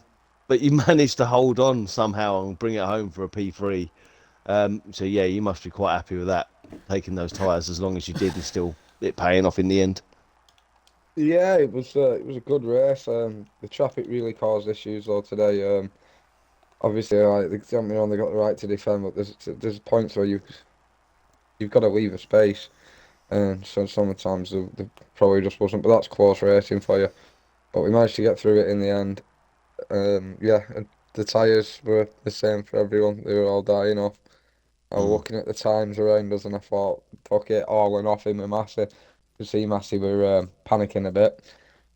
but you managed to hold on somehow and bring it home for a P3. So yeah, you must be quite happy with that, taking those tyres as long as you did and still it paying off in the end. Yeah, it was a good race. The traffic really caused issues though today. Obviously, like they got the right to defend, but there's points where you've got to leave a space, and so sometimes the probably just wasn't. But that's close racing for you. But we managed to get through it in the end. Yeah, and the tyres were the same for everyone. They were all dying off. I was Mm. looking at the times around us and I thought, fuck it, all and off him and Massey. To see Massey were panicking a bit.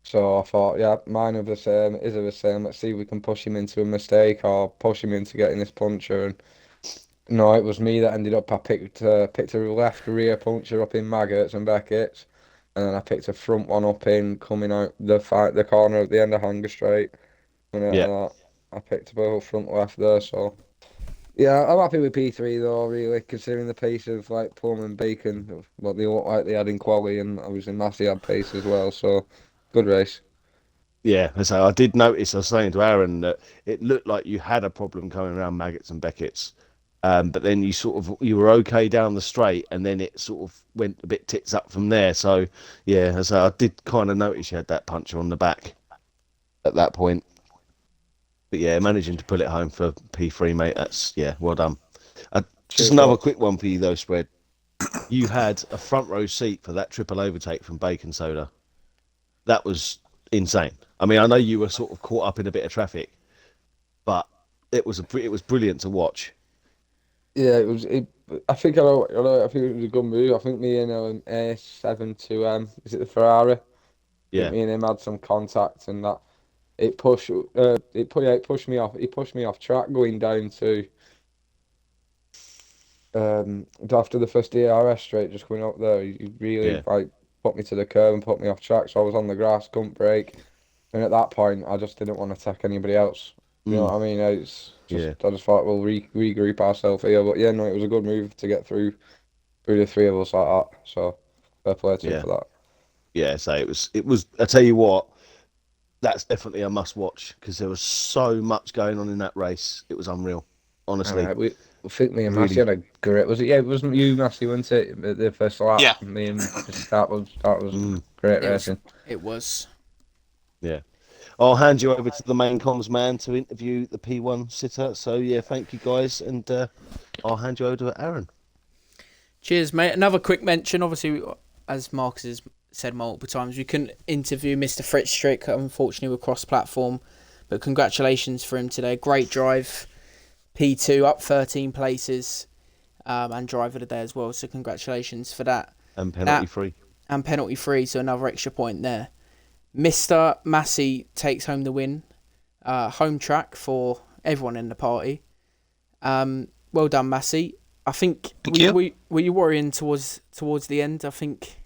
So I thought, yeah, mine are the same, his are the same. Let's see if we can push him into a mistake or push him into getting this puncture. And no, it was me that ended up. I picked a left rear puncture up in Maggots and Beckett's, and then I picked a front one up in coming out the corner at the end of Hanger Straight. And Yeah. I picked up a front left there. So. Yeah, I'm happy with P3 though, really, considering the pace of like Plum and Bacon, what they look like they had in quali, and obviously Massey had pace as well. So, good race. Yeah, so I did notice. I was saying to Aaron that it looked like you had a problem coming around Maggots and Beckett's, but then you were okay down the straight, and then it sort of went a bit tits up from there. So yeah, so I did kind of notice you had that puncher on the back at that point. But yeah, managing to pull it home for P3, mate. That's yeah, well done. Just Cheers, another box. quick one for you though, Spread. You had a front row seat for that triple overtake from Bacon Soda. That was insane. I mean, I know you were sort of caught up in a bit of traffic, but it was brilliant to watch. Yeah, it was. I think it was a good move. I think me and A7 to is it the Ferrari? I think Yeah, me and him had some contact, and that it pushed me off. He pushed me off track going down to after the first DRS straight, just coming up there, he really yeah, like put me to the curb and put me off track. So I was on the grass, couldn't brake, and at that point, I just didn't want to attack anybody else. You know mm, what I mean? It's just yeah, I just thought we'll regroup ourselves here. But yeah, no, it was a good move to get through the three of us like that. So fair play to him yeah, for that. yeah. So it was. I tell you what, that's definitely a must watch because there was so much going on in that race. It was unreal. All Honestly, right, we think me and Massey really. had a great. Was it? Yeah, it wasn't you, Massey, wasn't it? The first lap. Yeah, Me and just that was Mm, great it was. racing. It was. yeah. I'll hand you over to the main comms man to interview the P1 sitter. So yeah, thank you guys, and I'll hand you over to Aaron. Cheers, mate. Another quick mention. Obviously, as Marcus has said multiple times, we couldn't interview Mr. Fritz Strick. Unfortunately, we're cross-platform. But congratulations for him today. Great drive. P2 up 13 places. And driver of the day as well. So congratulations for that. And penalty free. And penalty free. So another extra point there. Mr. Massey takes home the win. Home track for everyone in the party. Well done, Massey. I think were you worrying towards the end? I think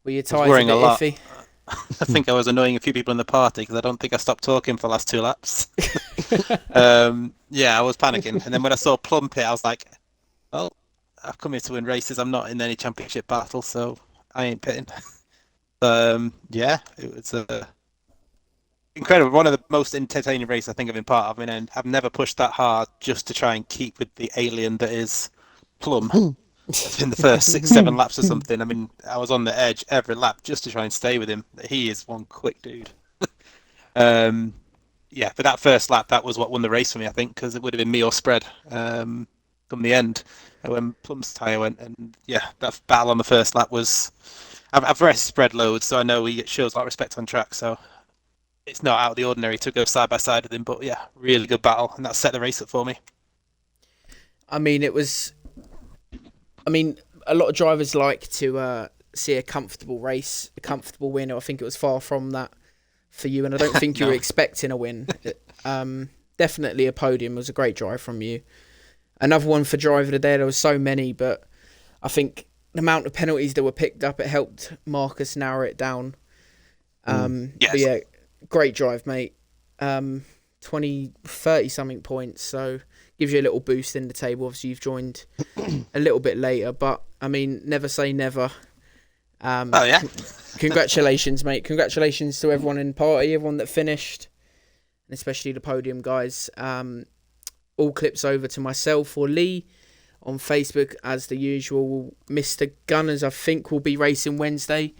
were your tyres a bit iffy? I think I was annoying a few people in the party because I don't think I stopped talking for the last 2 laps. Yeah, I was panicking, and then when I saw Plum pit, I was like, "Well, I've come here to win races. I'm not in any championship battle, so I ain't pitting." Yeah, it was incredible. One of the most entertaining races I think I've been part of. I mean, and I've never pushed that hard just to try and keep with the alien that is Plum in the first 6, 7 laps or something. I mean, I was on the edge every lap just to try and stay with him. He is one quick dude. Yeah, but that first lap, that was what won the race for me, I think, because it would have been me or Spread come the end when Plum's tyre went. And yeah, that battle on the first lap was I've raced spread loads, so I know he shows a lot of respect on track. So it's not out of the ordinary to go side by side with him. But yeah, really good battle, and that set the race up for me. I mean, it was. I mean, a lot of drivers like to see a comfortable race, a comfortable win. I think it was far from that for you, and I don't think you were expecting a win. Definitely a podium. It was a great drive from you. Another one for driver of the day. There was so many, but I think the amount of penalties that were picked up, it helped Marcus narrow it down. Yes. But yeah, great drive, mate. 30 something points, so gives you a little boost in the table. Obviously, you've joined a little bit later, but I mean, never say never. Oh yeah. Congratulations, mate. Congratulations to everyone in the party, everyone that finished, and especially the podium guys. All clips over to myself or Lee on Facebook as the usual. Mr. Gunners, I think, will be racing Wednesday.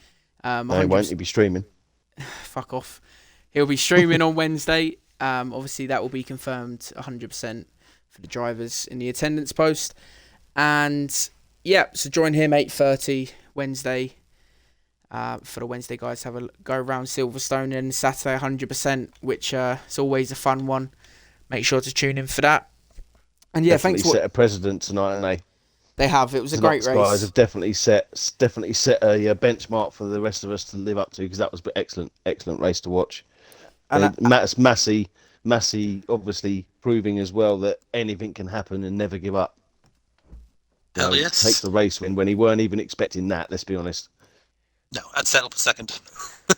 No, he won't. He'll be streaming. Fuck off. He'll be streaming on Wednesday. Obviously, that will be confirmed 100% for the drivers in the attendance post. And yeah, so join him 8:30 Wednesday. For the Wednesday guys, have a go around Silverstone, and Saturday 100%, which is always a fun one. Make sure to tune in for that. And yeah, Definitely thanks. Set a precedent tonight, and They have. It was a great race. Guys have definitely set a benchmark for the rest of us to live up to, because that was an excellent race to watch. And Massey obviously proving as well that anything can happen and never give up. Hell yes. Takes the race win when he weren't even expecting that. Let's be honest. No, I'd settle for second.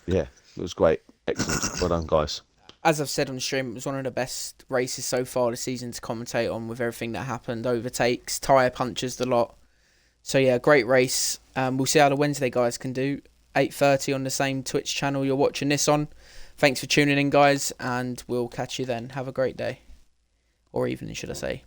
Yeah, it was great. Excellent. Well done, guys. As I've said on the stream, it was one of the best races so far this season to commentate on, with everything that happened, overtakes, tyre punches, the lot. So yeah, great race. We'll see how the Wednesday guys can do. 8:30 on the same Twitch channel you're watching this on. Thanks for tuning in, guys, and we'll catch you then. Have a great day. Or evening, should I say.